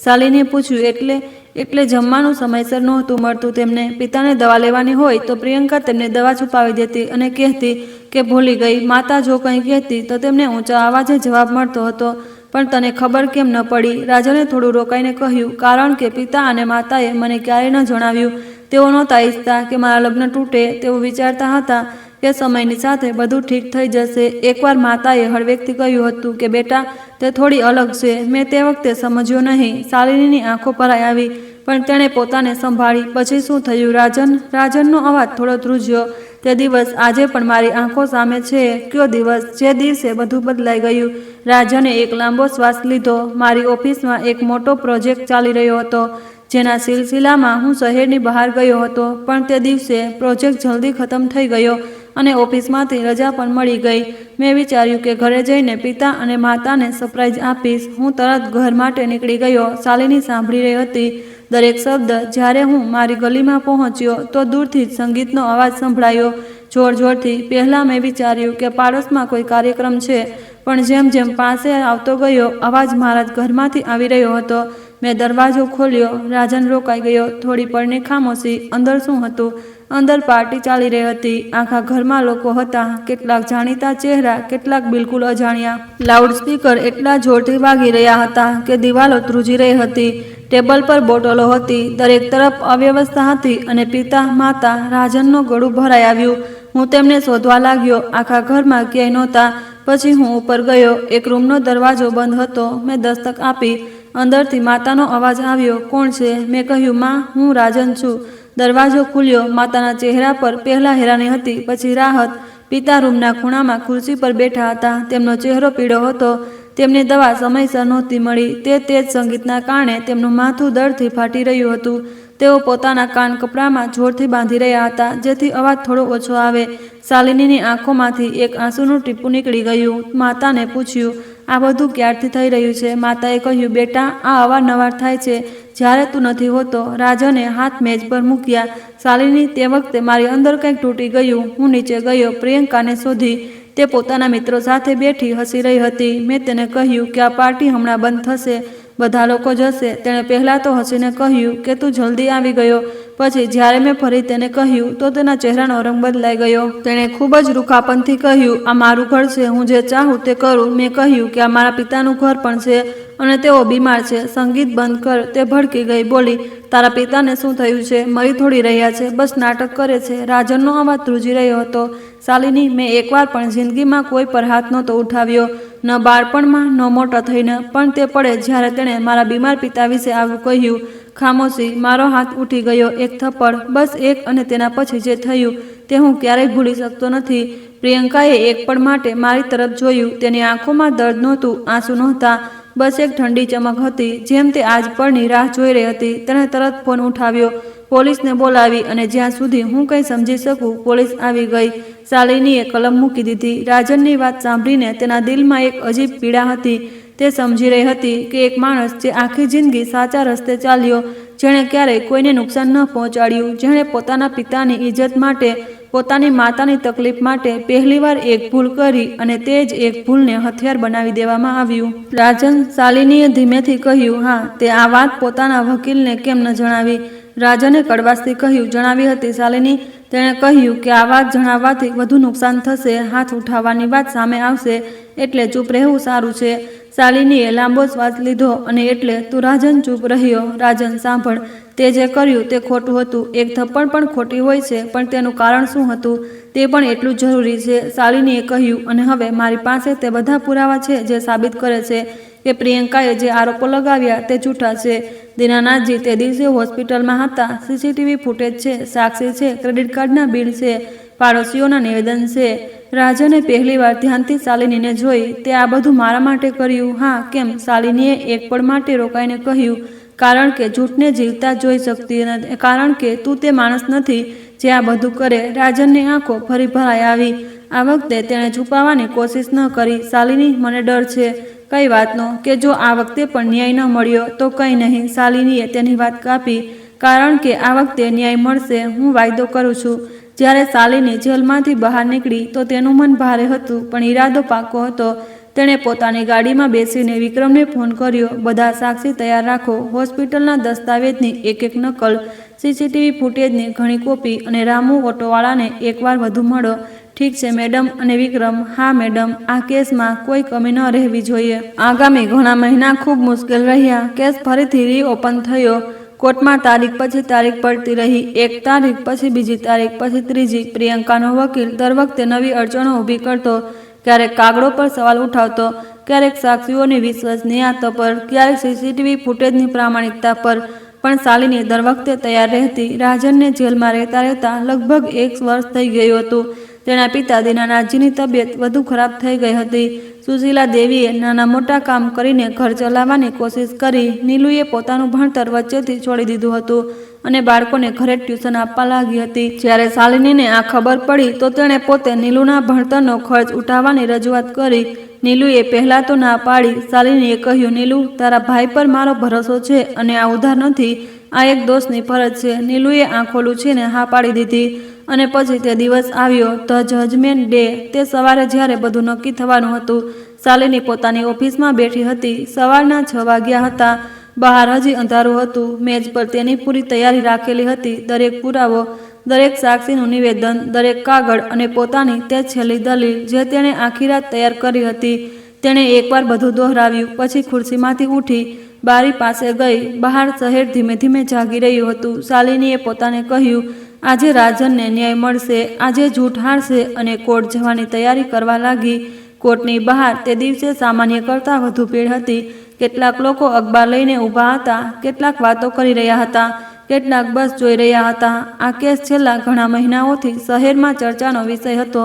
શાલિનીએ પૂછ્યું, એટલે જમવાનું સમયસર નહોતું મળતું તેમને. પિતાને દવા લેવાની હોય તો પ્રિયંકા તેમને દવા છુપાવી દેતી અને કહેતી કે ભૂલી ગઈ. માતા જો કંઈ કહેતી તો તેમને ઊંચા અવાજે જવાબ મળતો હતો. પણ તને ખબર કેમ ન પડી? રાજને થોડું રોકાઈને કહ્યું, કારણ કે પિતા અને માતાએ મને ક્યારેય ન જણાવ્યું. તેઓ નહોતા ઈચ્છતા કે મારા લગ્ન તૂટે. તેઓ વિચારતા હતા કે સમયની સાથે બધું ઠીક થઈ જશે. એકવાર માતાએ હળવેકથી કહ્યું હતું કે બેટા, તે થોડી અલગ છે. મેં તે વખતે સમજ્યો નહીં. શાલિનીની આંખો ભરાઈ આવી પણ તેણે પોતાને સંભાળી. પછી શું થયું રાજનનો અવાજ થોડો ધ્રુજ્યો. તે દિવસ આજે પણ મારી આંખો સામે છે. કયો દિવસ? જે દિવસે બધું બદલાઈ ગયું. રાજને એક લાંબો શ્વાસ લીધો. મારી ઓફિસમાં એક મોટો પ્રોજેક્ટ ચાલી રહ્યો હતો જેના સિલસિલામાં હું શહેરની બહાર ગયો હતો. પણ તે દિવસે પ્રોજેક્ટ જલ્દી ખતમ થઈ ગયો અને ઓફિસમાંથી રજા પણ મળી ગઈ. મેં વિચાર્યું કે ઘરે જઈને પિતા અને માતાને સરપ્રાઈઝ આપીશ. હું તરત ઘર માટે નીકળી ગયો. શાલિની સાંભળી રહી હતી દરેક શબ્દ. જ્યારે હું મારી ગલીમાં પહોંચ્યો તો દૂરથી જ સંગીતનો અવાજ સંભળાયો, જોર જોરથી. પહેલાં મેં વિચાર્યું કે પાડોશમાં કોઈ કાર્યક્રમ છે, પણ જેમ જેમ પાસે આવતો ગયો અવાજ મારા જ ઘરમાંથી આવી રહ્યો હતો. મેં દરવાજો ખોલ્યો. રાજન રોકાઈ ગયો. થોડી પળની ખામોશી. અંદર શું હતું? અંદર પાર્ટી ચાલી રહી હતી. આખા ઘરમાં લોકો હતા. કેટલાક જાણીતા ચહેરા, કેટલાક બિલકુલ અજાણ્યા. લાઉડસ્પીકર એટલા જોરથી વાગી રહ્યા હતા કે દિવાલો ધ્રુજી રહી હતી. ટેબલ પર બોટલો હતી. દરેક તરફ અવ્યવસ્થા હતી અને પિતા, માતા, રાજનનું ગળું ભરાઈ આવ્યું. હું તેમને શોધવા લાગ્યો. આખા ઘરમાં ક્યાંય નહોતા. પછી હું ઉપર ગયો. એક રૂમનો દરવાજો બંધ હતો. મેં દસ્તક આપી. અંદરથી માતાનો અવાજ આવ્યો, કોણ છે? મેં કહ્યું, માં, હું રાજન છું. દરવાજો ખુલ્યો. માતાના ચહેરા પર પહેલા હેરાની હતી, પછી રાહત. પિતા રૂમના ખૂણામાં ખુરશી પર બેઠા હતા. તેમનો ચહેરો પીળો હતો. તેમની દવા સમયસર નહોતી મળી. તે તેજ સંગીતના કારણે તેમનું માથું દર્દથી ફાટી રહ્યું હતું. તેઓ પોતાના કાન કપડામાં જોરથી બાંધી રહ્યા હતા જેથી અવાજ થોડો ઓછો આવે. શાલિનીની આંખોમાંથી એક આંસુનું ટીપું નીકળી ગયું. માતાને પૂછ્યું, આ બધું ક્યારથી થઈ રહ્યું છે? માતાએ કહ્યું, બેટા, આ અવારનવાર થાય છે જ્યારે તું નથી હોતો. રાજને હાથ મેજ પર મૂક્યા. શાલિની, તે વખતે મારી અંદર કંઈક તૂટી ગયું. હું નીચે ગયો. પ્રિયંકાને શોધી. તે પોતાના મિત્રો સાથે બેઠી હસી રહી હતી. મેં તેને કહ્યું કે આ પાર્ટી હમણાં બંધ થશે. બધા લોકો જશે. તેણે પહેલાં તો હસીને કહ્યું કે તું જલ્દી આવી ગયો. પછી જ્યારે મેં ફરી તેને કહ્યું તો તેના ચહેરાનો રંગ બદલાઈ ગયો. તેણે ખૂબ જ રૂખાપનથી કહ્યું, આ મારું ઘર છે. હું જે ચાહું તે કરું. મેં કહ્યું કે આ મારા પિતાનું ઘર પણ છે અને તેઓ બીમાર છે. સંગીત બંધ કર. તે ભડકી ગઈ. બોલી, તારા પિતાને શું થયું છે? મરી થોડી રહ્યા છે. બસ નાટક કરે છે. રાજનનો અવાજ ધ્રુજી રહ્યો હતો. શાલિની, મેં એકવાર પણ જિંદગીમાં કોઈ પર હાથ નહોતો ઉઠાવ્યો. ન બાળપણમાં, ન મોટા થઈને. પણ તે પડે જ્યારે તેણે મારા બીમાર પિતા વિશે આવું કહ્યું. ખામોશી. મારો હાથ ઉઠી ગયો. એક થપ્પડ. બસ એક. અને તેના પછી જે થયું તે હું ક્યારેય ભૂલી શકતો નથી. પ્રિયંકાએ એક પળ માટે મારી તરફ જોયું. તેની આંખોમાં દર્દ નહોતું, આંસુ નહોતા. બસ એક ઠંડી ચમક હતી, જેમ તે આજ પળની રાહ જોઈ રહી હતી. તેણે તરત ફોન ઉઠાવ્યો. પોલીસને બોલાવી અને જ્યાં સુધી હું કંઈ સમજી શકું, પોલીસ આવી ગઈ. શાલિનીએ કલમ મૂકી દીધી. રાજનની વાત સાંભળીને તેના દિલમાં એક અજીબ પીડા હતી. તે સમજી રહી હતી કે એક માણસ જે આખી જિંદગી સાચા રસ્તે ચાલ્યો, જેણે ક્યારેય કોઈને નુકસાન ન પહોંચાડ્યું, જેણે પોતાના પિતાની ઇજ્જત માટે, પોતાની માતાની તકલીફ માટે પહેલીવાર એક ભૂલ કરી અને તે જ એક ભૂલને હથિયાર બનાવી દેવામાં આવ્યું. રાજન, શાલિનીએ ધીમેથી કહ્યું. હા, તે આ વાત પોતાના વકીલને કેમ ન જણાવી? રાજને કડવાશથી કહ્યું. જણાવી હતી શાલિની. તેણે કહ્યું કે આ વાત જણાવવાથી વધુ નુકસાન થશે. હાથ ઉઠાવવાની વાત સામે આવશે. એટલે ચૂપ રહેવું સારું છે. શાલિનીએ લાંબો શ્વાસ લીધો. અને એટલે તું? રાજન ચૂપ રહ્યો. રાજન, સાંભળ, તે જે કર્યું તે ખોટું હતું. એક થપ્પડ પણ ખોટી હોય છે, પણ તેનું કારણ શું હતું તે પણ એટલું જરૂરી છે. શાલિનીએ કહ્યું. અને હવે મારી પાસે તે બધા પુરાવા છે જે સાબિત કરે છે કે પ્રિયંકાએ જે આરોપો લગાવ્યા તે જૂઠા છે. દીનાનાથજી તે દિવસે હોસ્પિટલમાં હતા. સીસીટીવી ફૂટેજ છે, સાક્ષી છે, ક્રેડિટ કાર્ડના બિલ છે, પાડોશીઓના નિવેદન છે. રાજને પહેલીવાર ધ્યાનથી શાલિનીને જોઈ. તે આ બધું મારા માટે કર્યું? હા. કેમ? શાલિનીએ એક પળ માટે રોકાઈને કહ્યું, કારણ કે જૂઠને જીવતા જોઈ શકતી નથી, કારણ કે તું તે માણસ નથી જે આ બધું કરે. રાજનની આંખો ફરી ભરાઈ આવી. આ વખતે તેણે છુપાવવાની કોશિશ ન કરી. શાલિની, મને ડર છે. કઈ વાતનો? કે જો આ વખતે પણ ન્યાય ન મળ્યો તો? કંઈ નહીં. શાલિનીએ તેની વાત કાપી. કારણ કે આ વખતે ન્યાય મળશે, હું વાયદો કરું છું. જ્યારે શાલિની જેલમાંથી બહાર નીકળી તો તેનું મન ભારે હતું, પણ ઈરાદો પાકો હતો. તેણે પોતાની ગાડીમાં બેસીને વિક્રમને ફોન કર્યો. બધા સાક્ષી તૈયાર રાખો. હોસ્પિટલના દસ્તાવેજની એક નકલ, સીસીટીવી ફૂટેજની ઘણી કોપી અને રામુ ઓટોવાળાને એકવાર વધુ મળો. ઠીક છે મેડમ. અને વિક્રમ, હા મેડમ, આ કેસમાં કોઈ કમી ન રહેવી જોઈએ. આગામી ઘણા મહિના ખૂબ મુશ્કેલ રહ્યા. કેસ ફરીથી રીઓપન થયો. કોર્ટમાં તારીખ પછી તારીખ પડતી રહી. એક તારીખ પછી બીજી તારીખ પછી ત્રીજી. પ્રિયંકાનો વકીલ દર વખતે નવી અડચણો ઊભી કરતો. ક્યારેક કાગળો પર સવાલ ઉઠાવતો, ક્યારેક સાક્ષીઓની વિશ્વસનીયતા પર, ક્યારેક સીસીટીવી ફૂટેજની પ્રામાણિકતા પર. પણ શાલિની દર વખતે તૈયાર રહેતી. રાજનને જેલમાં રહેતા રહેતા લગભગ 1 વર્ષ થઈ ગયું હતું. તેના પિતા દીનાનાથજીની તબિયત વધુ ખરાબ થઈ ગઈ હતી. સુશીલા દેવીએ નાના મોટા કામ કરીને ઘર ચલાવવાની કોશિશ કરી. નીલુએ પોતાનું ભણતર વચ્ચેથી છોડી દીધું હતું અને બાળકોને ઘરે ટ્યુશન આપવા લાગી હતી. જ્યારે શાલિનીને આ ખબર પડી તો તેણે પોતે નીલુના ભણતરનો ખર્ચ ઉઠાવવાની રજૂઆત કરી. નીલુએ પહેલાં તો ના પાડી. શાલિનીએ કહ્યું, નીલુ, તારા ભાઈ પર મારો ભરોસો છે અને આ ઉધાર નથી, આ એક દોસ્તની ફરજ છે. નીલુએ આંખો લૂછીને હા પાડી દીધી. અને પછી તે દિવસ આવ્યો, ધ જજમેન્ટ ડે. તે સવારે જ્યારે બધું નક્કી થવાનું હતું, શાલિની પોતાની ઓફિસમાં બેઠી હતી. સવારના 6 વાગ્યા હતા. બહાર હજી અંધારું હતું. મેજ પર તેની પૂરી તૈયારી રાખેલી હતી. દરેક પુરાવો, દરેક સાક્ષીનું નિવેદન, દરેક કાગળ અને પોતાની તે છેલ્લી દલીલ જે તેણે આખી રાત તૈયાર કરી હતી. તેણે એકવાર બધું દોહરાવ્યું. પછી ખુરશીમાંથી ઉઠી બારી પાસે ગઈ. બહાર શહેર ધીમે ધીમે જાગી રહ્યું હતું. શાલિનીએ પોતાને કહ્યું, આજે રાજનને ન્યાય મળશે, આજે જૂઠ હારશે અને કોર્ટ જવાની તૈયારી કરવા લાગી. કોર્ટની બહાર તે દિવસે સામાન્ય કરતાં વધુ ભીડ હતી. કેટલાક લોકો અખબાર લઈને ઊભા હતા, કેટલાક વાતો કરી રહ્યા હતા, કેટલાક બસ જોઈ રહ્યા હતા. આ કેસ છેલ્લા ઘણા મહિનાઓથી શહેરમાં ચર્ચાનો વિષય હતો.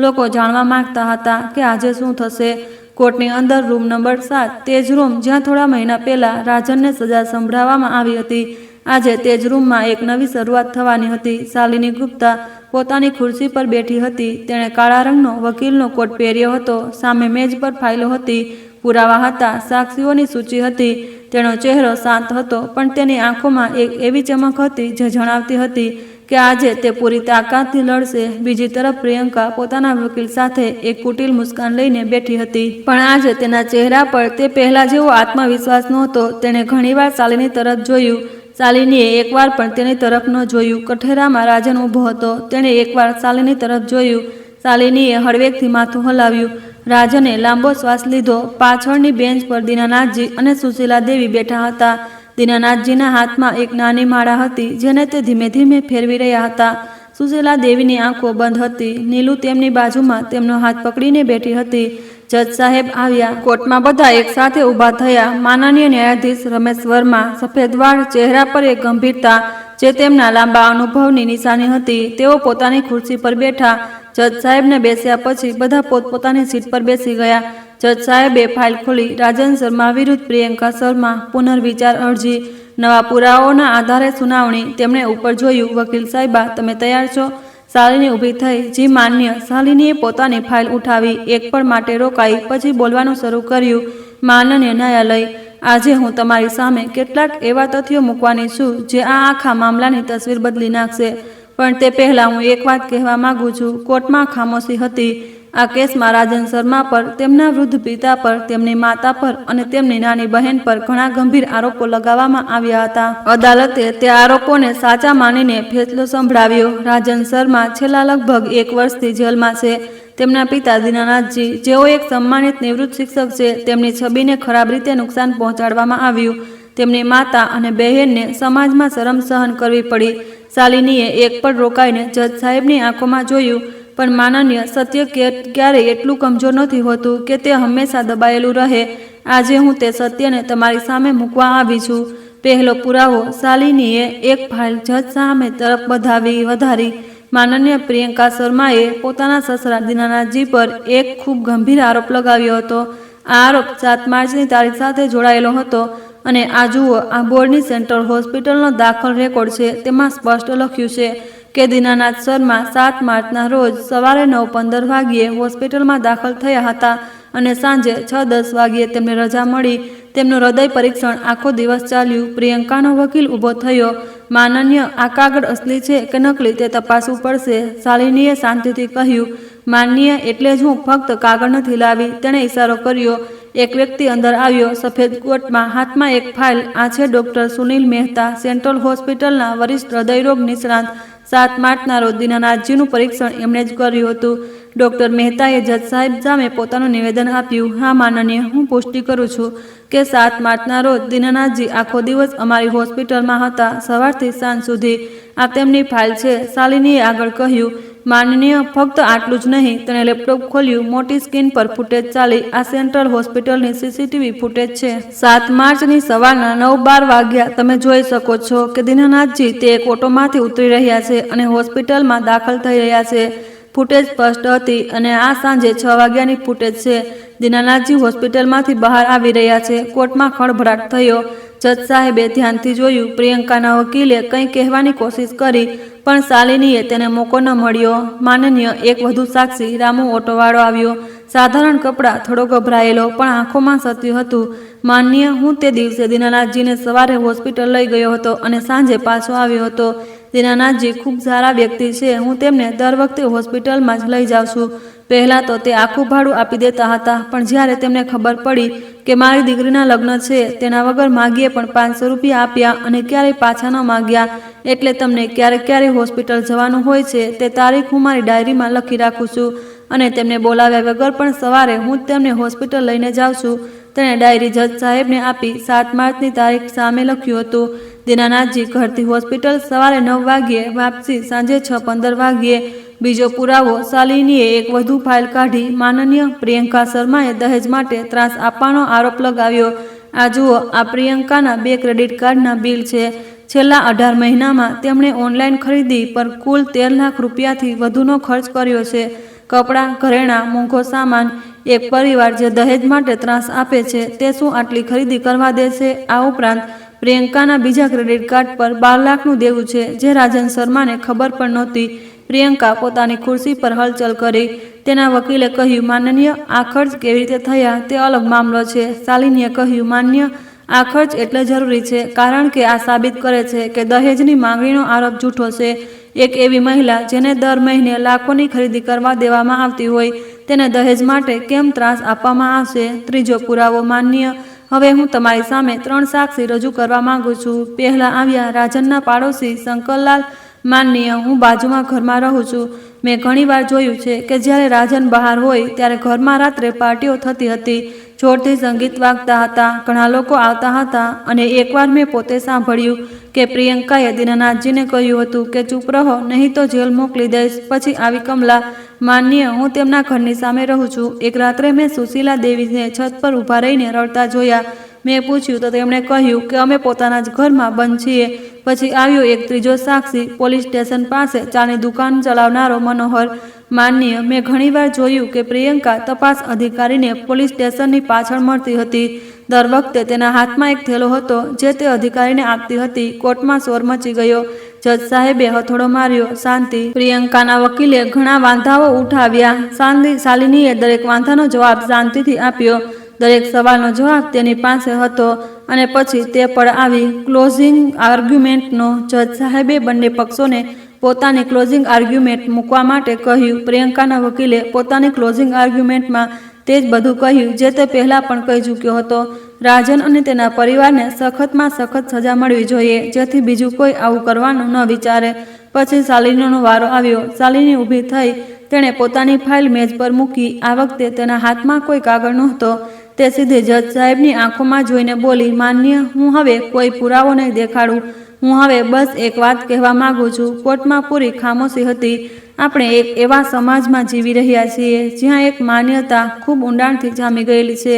લોકો જાણવા માંગતા હતા કે આજે શું થશે. કોર્ટની અંદર રૂમ નંબર 7, તે જ રૂમ જ્યાં થોડા મહિના પહેલા રાજનને સજા સંભળાવવામાં આવી હતી. આજે તે જ રૂમમાં એક નવી શરૂઆત થવાની હતી. શાલિની ગુપ્તા પોતાની ખુરશી પર બેઠી હતી. તેણે કાળા રંગનો વકીલનો કોટ પહેર્યો હતો. સામે મેજ પર ફાઇલો હતી, પુરાવા હતા, સાક્ષીઓની સૂચિ હતી. તેનો ચહેરો શાંત હતો, પણ તેની આંખોમાં એક એવી ચમક હતી જે જણાવતી હતી કે આજે તે પૂરી તાકાતથી લડશે. બીજી તરફ પ્રિયંકા પોતાના વકીલ સાથે એક કુટિલ મુસ્કાન લઈને બેઠી હતી. પણ આજે તેના ચહેરા પર તે પહેલા જેવો આત્મવિશ્વાસ નહોતો. તેણે ઘણીવાર શાલિની તરફ જોયું. શાલિનીએ એકવાર પણ તેની તરફ ન જોયું. કઠેરામાં રાજન ઊભો હતો. તેણે એકવાર શાલિની તરફ જોયું. શાલિનીએ હળવેકથી માથું હલાવ્યું. રાજને લાંબો શ્વાસ લીધો. પાછળની બેન્ચ પર દીનાનાથજી અને સુશીલા દેવી બેઠા હતા. દીનાનાથજીના હાથમાં એક નાની માળા હતી જેને તે ધીમે ધીમે ફેરવી રહ્યા હતા. સુશીલા દેવીની આંખો બંધ હતી. નીલુ તેમની બાજુમાં તેમનો હાથ પકડીને બેઠી હતી. જજ સાહેબ આવ્યા. કોર્ટમાં બધા એક સાથે ઊભા થયા. માનનીય ન્યાયાધીશ રમેશ વર્મા, સફેદ વાળ, ચહેરા પર એક ગંભીરતા જે તેમના લાંબા અનુભવની નિશાની હતી. તેઓ પોતાની ખુરશી પર બેઠા. જજ સાહેબને બેસ્યા પછી બધા પોતપોતાની સીટ પર બેસી ગયા. જજ સાહેબે ફાઇલ ખોલી. રાજન શર્મા વિરુદ્ધ પ્રિયંકા શર્મા, પુનર્વિચાર અરજી, નવા પુરાવાઓના આધારે સુનાવણી. તેમણે ઉપર જોયું. વકીલ સાહેબા, તમે તૈયાર છો? શાલિની ઊભી થઈ. જી માન્ય. શાલિનીએ પોતાની ફાઇલ ઉઠાવી. એક પળ માટે રોકાઈ, પછી બોલવાનું શરૂ કર્યું. માનનીય ન્યાયાલય, આજે હું તમારી સામે કેટલાક એવા તથ્યો મૂકવાની છું જે આ આખા મામલાની તસવીર બદલી નાખશે. પણ તે પહેલાં હું એક વાત કહેવા માંગુ છું. કોર્ટમાં ખામોશી હતી. આ કેસમાં રાજન શર્મા પર, તેમના વૃદ્ધ પિતા પર, તેમની માતા પર અને તેમની નાની બહેન પર ઘણા ગંભીર આરોપો લગાવવામાં આવ્યા હતા. અદાલતે તે આરોપોને સાચા માનીને ફેસલો સંભળાવ્યો. રાજન શર્મા છેલ્લા લગભગ 1 વર્ષથી જેલમાં છે. તેમના પિતા દીનાનાથજી, જેઓ એક સન્માનિત નિવૃત્ત શિક્ષક છે, તેમની છબીને ખરાબ રીતે નુકસાન પહોંચાડવામાં આવ્યું. તેમની માતા અને બહેનને સમાજમાં શરમ સહન કરવી પડી. શાલિનીએ એક પળ રોકાઈને જજ સાહેબની આંખોમાં જોયું. પણ માનનીય, સત્ય ક્યારેય એટલું કમજોર નથી હોતું કે તે હંમેશા દબાયેલું રહે. આજે હું તે સત્યને તમારી સામે મૂકવા આવી છું. પહેલો પુરાવો. શાલિનીએ એક ફાઇલ જજ સામે તરફ વધારી. માનનીય પ્રિયંકા શર્માએ પોતાના સસરા દીનાનાથજી પર એક ખૂબ ગંભીર આરોપ લગાવ્યો હતો. આ આરોપ 7 માર્ચની તારીખ સાથે જોડાયેલો હતો અને આ જુઓ, આ બોર્ડની સેન્ટ્રલ હોસ્પિટલનો દાખલ રેકોર્ડ છે. તેમાં સ્પષ્ટ લખ્યું છે કે દીનાનાથ શર્મા 7 માર્ચના રોજ સવારે 9:15 વાગ્યે હોસ્પિટલમાં દાખલ થયા હતા અને સાંજે 6:10 વાગ્યે તેમને રજા મળી. તેમનું હૃદય પરીક્ષણ આખો દિવસ ચાલ્યું. પ્રિયંકાનો વકીલ ઊભો થયો. માનનીય, આ કાગળ અસલી છે કે નકલી તે તપાસવું પડશે. શાલિનીએ શાંતિથી કહ્યું. માનનીય, એટલે જ હું ફક્ત કાગળ નથી લાવી. તેણે ઇશારો કર્યો. એક વ્યક્તિ અંદર આવ્યો, સફેદ કોટમાં, હાથમાં એક ફાઇલ. આ છે ડોક્ટર સુનિલ મહેતા, સેન્ટ્રલ હોસ્પિટલના વરિષ્ઠ હૃદયરોગ નિષ્ણાત. 7 માર્ચના રોજ દીનાનાથજીનું પરીક્ષણ એમણે જ કર્યું હતું. ડોક્ટર મહેતાએ જજ સાહેબ સામે પોતાનું નિવેદન આપ્યું. હા માનનીય, હું પુષ્ટિ કરું છું કે 7 માર્ચના રોજ દીનાનાથજી આખો દિવસ અમારી હોસ્પિટલમાં હતા, સવારથી સાંજ સુધી. આ તેમની ફાઇલ છે. શાલિનીએ આગળ કહ્યું. માનનીય, ફક્ત આટલું જ નહીં. તેણે લેપટોપ ખોલ્યું. મોટી સ્ક્રીન પર ફૂટેજ ચાલી. આ સેન્ટ્રલ હોસ્પિટલની સીસીટીવી ફૂટેજ છે. 7 માર્ચની સવારના 9:12 વાગ્યા. તમે જોઈ શકો છો કે દીનાનાથજી તે એક ઓટોમાંથી ઉતરી રહ્યા છે અને હોસ્પિટલમાં દાખલ થઈ રહ્યા છે. ફૂટેજ સ્પષ્ટ હતી અને આ સાંજે 6 વાગ્યાની ફૂટેજ છે. દીનાનાથજી હોસ્પિટલમાંથી બહાર આવી રહ્યા છે. કોર્ટમાં ખળભળાટ થયો. જજ સાહેબે ધ્યાનથી જોયું. પ્રિયંકાના વકીલે કંઈ કહેવાની કોશિશ કરી પણ શાલિનીએ તેને મોકો ન મળ્યો. માનનીય, એક વધુ સાક્ષી. રામુ ઓટોવાળો આવ્યો. સાધારણ કપડાં, થોડો ગભરાયેલો પણ આંખોમાં સત્ય હતું. માનનીય, હું તે દિવસે દીનાનાથજીને સવારે હોસ્પિટલ લઈ ગયો હતો અને સાંજે પાછો આવ્યો હતો. દીનાનાથજી ખૂબ સારા વ્યક્તિ છે. હું તેમને દર વખતે હોસ્પિટલમાં જ લઈ જાઉં છું. પહેલાં તો તે આખું ભાડું આપી દેતા હતા, પણ જ્યારે તેમને ખબર પડી કે મારી દીકરીના લગ્ન છે, તેના વગર માગીએ પણ 500 રૂપિયા આપ્યા અને ક્યારેય પાછા ન માગ્યા. એટલે તમને ક્યારે હોસ્પિટલ જવાનું હોય છે તે તારીખ હું મારી ડાયરીમાં લખી રાખું છું અને તેમને બોલાવ્યા વગર પણ સવારે હું તેમને હોસ્પિટલ લઈને જાઉં છું. તેણે ડાયરી જજ સાહેબને આપી. 7 માર્ચની તારીખ સામે લખ્યું હતું. દીનાનાથજી ઘરથી હોસ્પિટલ સવારે 9 વાગ્યે, વાપસી સાંજે 6:15 વાગ્યે. બીજો પુરાવો. શાલિનીએ એક વધુ ફાઇલ કાઢી. માનનીય, પ્રિયંકા શર્માએ દહેજ માટે ત્રાસ આપવાનો આરોપ લગાવ્યો. આ જુઓ, આ પ્રિયંકાના 2 ક્રેડિટ કાર્ડના બિલ છે. છેલ્લા 18 મહિનામાં તેમણે ઓનલાઈન ખરીદી પર કુલ 13 લાખ રૂપિયાથી વધુનો ખર્ચ કર્યો છે. કપડાં, ઘરેણાં, મોંઘો સામાન. એક પરિવાર જે દહેજ માટે ત્રાસ આપે છે તે શું આટલી ખરીદી કરવા દેશે? આ ઉપરાંત પ્રિયંકાના બીજા ક્રેડિટ કાર્ડ પર 12 લાખનું દેવું છે, જે રાજન શર્માને ખબર પણ નહોતી. પ્રિયંકા પોતાની ખુરશી પર હલચલ કરી. તેના વકીલે કહ્યું. માનનીય, આ ખર્ચ કેવી રીતે થયા તે અલગ મામલો છે. શાલિનીએ કહ્યું. માન્ય, આ ખર્ચ એટલે જરૂરી છે કારણ કે આ સાબિત કરે છે કે દહેજની માંગણીનો આરોપ જૂઠો છે. એક એવી મહિલા જેને દર મહિને લાખોની ખરીદી કરવા દેવામાં આવતી હોય, તેને દહેજ માટે કેમ ત્રાસ આપવામાં આવશે? ત્રીજો પુરાવો. માન્ય, હવે હું તમારી સામે 3 સાક્ષી રજૂ કરવા માંગુ છું. પહેલા આવ્યા રાજનના પાડોશી શંકરલાલ. માનનીય, હું બાજુમાં ઘરમાં રહું છું. મેં ઘણીવાર જોયું છે કે જ્યારે રાજન બહાર હોય ત્યારે ઘરમાં રાત્રે પાર્ટીઓ થતી હતી. જોરથી સંગીત વાગતા હતા, ઘણા લોકો આવતા હતા અને એકવાર મેં પોતે સાંભળ્યું કે પ્રિયંકાએ દીનાનાથજીને કહ્યું હતું કે ચૂપ રહો, નહીં તો જેલ મોકલી દઈશ. પછી આવી કમલા. માનનીય, હું તેમના ઘરની સામે રહું છું. એક રાત્રે મેં સુશીલા દેવીને છત પર ઊભા રહીને રડતા જોયા. મેં પૂછ્યું તો તેમણે કહ્યું કે અમે પોતાના જ ઘરમાં બંધ છીએ. પછી આવ્યો એક ત્રીજો સાક્ષી, પોલીસ સ્ટેશન પાસે ચાની દુકાન ચલાવનારો મનોહર. માનનીય, મેં ઘણીવાર જોયું કે પ્રિયંકા તપાસ અધિકારીને પોલીસ સ્ટેશનની પાછળ મળતી હતી. દર વખતે તેના હાથમાં એક થેલો હતો જે તે અધિકારીને આપતી હતી. કોર્ટમાં શોર મચી ગયો. જજ સાહેબે હથોડો માર્યો. શાંતિ. પ્રિયંકાના વકીલે ઘણા વાંધાઓ ઉઠાવ્યા. શાલિનીએ દરેક વાંધાનો જવાબ શાંતિથી આપ્યો. દરેક સવાલનો જવાબ તેની પાસે હતો. અને પછી તે પળ આવી, ક્લોઝિંગ આર્ગ્યુમેન્ટનો. જજ સાહેબે બંને પક્ષોને પોતાની ક્લોઝિંગ આર્ગ્યુમેન્ટ મૂકવા માટે કહ્યું. પ્રિયંકાના વકીલે પોતાની ક્લોઝિંગ આર્ગ્યુમેન્ટમાં તે જ બધું કહ્યું જે તે પહેલાં પણ કહી ચૂક્યો હતો. રાજન અને તેના પરિવારને સખતમાં સખત સજા મળવી જોઈએ, જેથી બીજું કોઈ આવું કરવાનું ન વિચારે. પછી શાલિનીનો વારો આવ્યો. શાલિની ઊભી થઈ. તેણે પોતાની ફાઇલ મેજ પર મૂકી. આ વખતે તેના હાથમાં કોઈ કાગળ નહોતો. તે સીધી જજ સાહેબની આંખોમાં જોઈને બોલી. માન્ય, હું હવે કોઈ પુરાવો નહીં દેખાડું. હું હવે બસ એક વાત કહેવા માંગુ છું. કોર્ટમાં પૂરી ખામોશી હતી. આપણે એક એવા સમાજમાં જીવી રહ્યા છીએ જ્યાં એક માન્યતા ખૂબ ઊંડાણથી જામી ગયેલી છે.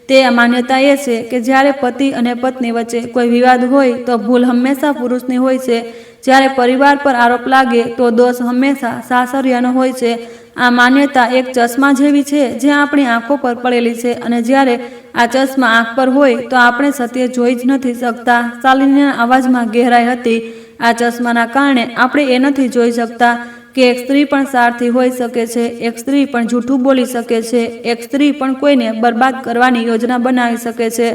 તે માન્યતા એ છે કે જ્યારે પતિ અને પત્ની વચ્ચે કોઈ વિવાદ હોય તો ભૂલ હંમેશા પુરુષની હોય છે, જ્યારે પરિવાર પર આરોપ લાગે તો દોષ હંમેશા સાસરિયાનો હોય છે. આ માન્યતા એક ચશ્મા જેવી છે જે આપણી આંખો પર પડેલી છે, અને જ્યારે આ ચશ્મા આંખ પર હોય તો આપણે સત્ય જોઈ જ નથી શકતા. શાલિનીના અવાજમાં ગહેરાઈ હતી. આ ચશ્માના કારણે આપણે એ નથી જોઈ શકતા કે એક સ્ત્રી પણ સારથી હોઈ શકે છે, એક સ્ત્રી પણ જૂઠું બોલી શકે છે, એક સ્ત્રી પણ કોઈને બરબાદ કરવાની યોજના બનાવી શકે છે,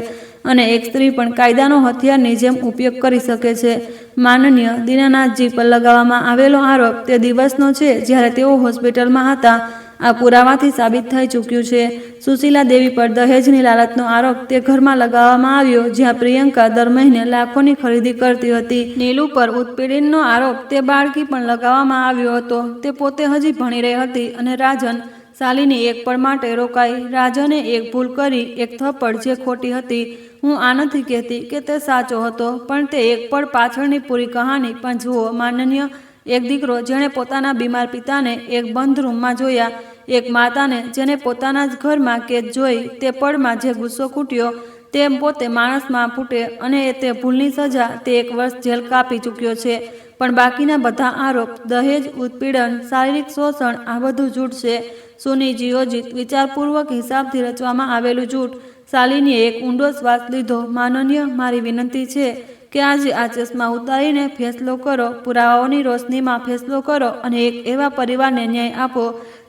અને એક સ્ત્રી પણ કાયદાનો હથિયારની જેમ ઉપયોગ કરી શકે છે. માનનીય દીનાનાથજી પર લગાવવામાં આવેલો આરોપ તે દિવસનો છે જ્યારે તેઓ હોસ્પિટલમાં હતા. આ પુરાવાથી સાબિત થઈ ચૂક્યું છે. સુશીલા દેવી પર દહેજની લાલચનો આરોપ તે ઘરમાં લગાવવામાં આવ્યો જ્યાં પ્રિયંકા દર મહિને લાખોની ખરીદી કરતી હતી. નીલુ પર ઉત્પીડનનો આરોપ તે બાળકી પણ લગાવવામાં આવ્યો હતો. તે પોતે હજી ભણી રહી હતી અને રાજન શાલિની એક પળ માટે રોકાઈ. રાજને એક ભૂલ કરી, એક થપ્પડ જે ખોટી હતી. હું આ નથી કહેતી કે તે સાચો હતો, પણ તે એક પળ પાછળની પૂરી કહાની પણ જુઓ. માનનીય એક દીકરો જેણે પોતાના બીમાર પિતાને એક બંધ રૂમમાં જોયા, એક માતાને જેને પોતાના જ ઘરમાં કેદ જોઈ, તે પળમાં જે ગુસ્સો કૂટ્યો તે પોતે માણસમાં ફૂટે, અને તે ભૂલની સજા તે 1 વર્ષ જેલ કાપી ચૂક્યો છે. પણ બાકીના બધા આરોપ, દહેજ, ઉત્પીડન, શારીરિક શોષણ, આ બધું જૂઠ છે. સુનિયોજિત, વિચારપૂર્વક, હિસાબથી રચવામાં આવેલું જૂઠ. શાલિનીએ એક ઊંડો શ્વાસ લીધો. માનનીય, મારી વિનંતી છે કે આજે આ ચશ્મા ઉતારીને ફેસલો કરો, પુરાવાઓની રોશનીમાં ફેસલો કરો, અને એક એવા પરિવારને ન્યાય આપો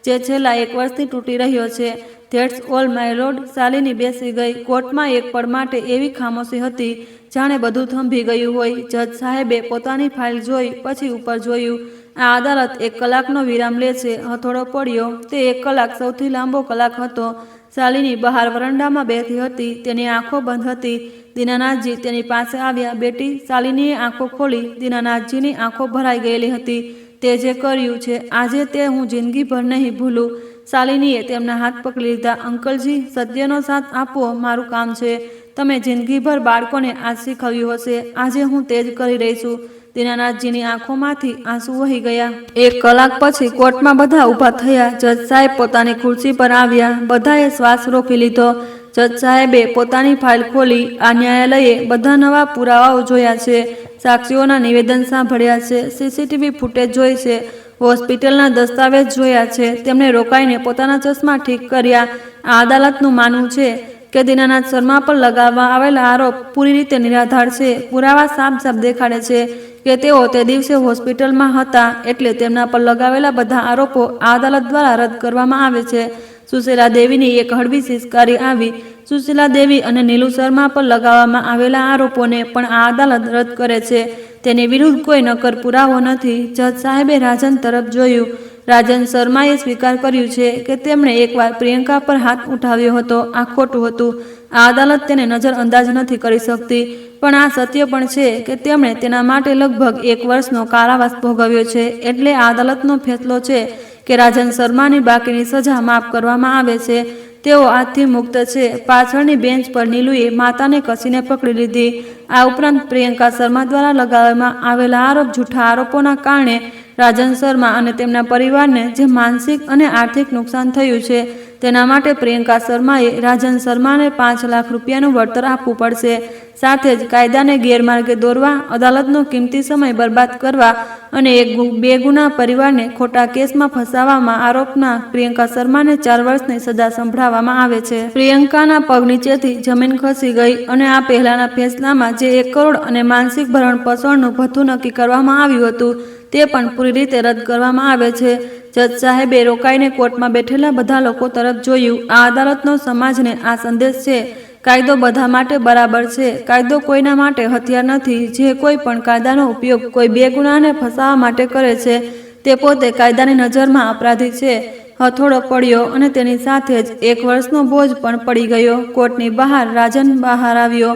જે છેલ્લા 1 વર્ષથી તૂટી રહ્યો છે. That's all my lord. Shalini બેસી ગઈ. કોર્ટમાં એક પળ માટે એવી ખામોશી હતી જાણે બધું થંભી ગયું હોય. જજ સાહેબે પોતાની ફાઇલ જોઈ, પછી ઉપર જોયું. આ અદાલત 1 કલાકનો વિરામ લે છે. હથોડો પડ્યો. તે 1 કલાક સૌથી લાંબો કલાક હતો. શાલિની બહાર વરંડામાં બેઠી હતી. તેની આંખો બંધ હતી. દીનાનાથજી તેની પાસે આવ્યા. બેટી. શાલિનીએ આંખો ખોલી. દીનાનાથજીની આંખો ભરાઈ ગયેલી હતી. તે જે કર્યું છે આજે, તે હું જિંદગીભર નહીં ભૂલું. શાલિનીએ તેમના હાથ પકડી લીધા. અંકલજી, સત્યનો સાથ આપવો મારું કામ છે. તમે જિંદગીભર બાળકોને આ શીખવ્યું હશે. આજે હું તે જ કરી રહી છું. દીનાનાથજીની આંખોમાંથી આંસુ વહી ગયા. 1 કલાક પછી કોર્ટમાં બધા ઊભા થયા. જજ સાહેબ પોતાની ખુરશી પર આવ્યા. બધાએ શ્વાસ રોકી લીધો. જજ સાહેબે પોતાની ફાઇલ ખોલી. આ ન્યાયાલયે બધા નવા પુરાવાઓ જોયા છે, સાક્ષીઓના નિવેદન સાંભળ્યા છે, સીસીટીવી ફૂટેજ જોઈ છે, હોસ્પિટલના દસ્તાવેજ જોયા છે. તેમણે રોકાઈને પોતાના ચશ્મા ઠીક કર્યા. આ અદાલતનું માનવું છે કે દીનાનાથ શર્મા પર લગાવવામાં આવેલા આરોપ પૂરી રીતે નિરાધાર છે. પુરાવા સાફ સાફ દેખાડે છે કે તેઓ તે દિવસે હોસ્પિટલમાં હતા, એટલે તેમના પર લગાવેલા બધા આરોપો આ અદાલત દ્વારા રદ કરવામાં આવે છે. સુશીલા દેવીની એક હળવી સિસકારી આવી. સુશીલા દેવી અને નીલુ શર્મા પર લગાવવામાં આવેલા આરોપોને પણ આ અદાલત રદ કરે છે. તેની વિરુદ્ધ કોઈ નક્કર પુરાવો નથી. જજ સાહેબે રાજન તરફ જોયું. રાજન શર્માએ સ્વીકાર કર્યું છે કે તેમણે એકવાર પ્રિયંકા પર હાથ ઉઠાવ્યો હતો. આ ખોટું હતું. આ અદાલત તેને નજરઅંદાજ નથી કરી શકતી, પણ આ સત્ય પણ છે કે તેમણે તેના માટે લગભગ 1 વર્ષનો કારાવાસ ભોગવ્યો છે. એટલે આ અદાલતનો ફેસલો છે કે રાજન શર્માની બાકીની સજા માફ કરવામાં આવે છે. તેઓ આજથી મુક્ત છે. પાછળની બેન્ચ પર નીલુએ માતાને કસીને પકડી લીધી. આ ઉપરાંત પ્રિયંકા શર્મા દ્વારા લગાવવામાં આવેલા આરોપ જૂઠા આરોપોના કારણે રાજન શર્મા અને તેમના પરિવારને જે માનસિક અને આર્થિક નુકસાન થયું છે, તેના માટે પ્રિયંકા શર્માએ રાજન શર્માને 5 લાખ રૂપિયાનું વળતર આપવું પડશે. સાથે જ કાયદાને ગેરમાર્ગે દોરવા, અદાલતનો કિંમતી સમય બરબાદ કરવા અને એક બેગુનાહ પરિવારને ખોટા કેસમાં ફસાવવામાં આરોપના પ્રિયંકા શર્માને 4 વર્ષની સજા સંભળાવવામાં આવે છે. પ્રિયંકાના પગ નીચેથી જમીન ખસી ગઈ અને આ પહેલાના ફેસલામાં જે 1 કરોડ અને માનસિક ભરણ-પોષણનું ભથ્થું નક્કી કરવામાં આવ્યું હતું, તે પણ પૂરી રીતે રદ કરવામાં આવે છે. જજ સાહેબે રોકાઈને કોર્ટમાં બેઠેલા બધા લોકો તરફ જોયું. આ અદાલતનો સમાજને આ સંદેશ છે: કાયદો બધા માટે બરાબર છે. કાયદો કોઈના માટે હથિયાર નથી. જે કોઈ પણ કાયદાનો ઉપયોગ કોઈ બેગુનાહને ફસાવવા માટે કરે છે, તે પોતે કાયદાની નજરમાં અપરાધી છે. હથોડો પડ્યો અને તેની સાથે જ 1 વર્ષનો બોજ પણ પડી ગયો. કોર્ટની બહાર રાજન બહાર આવ્યો.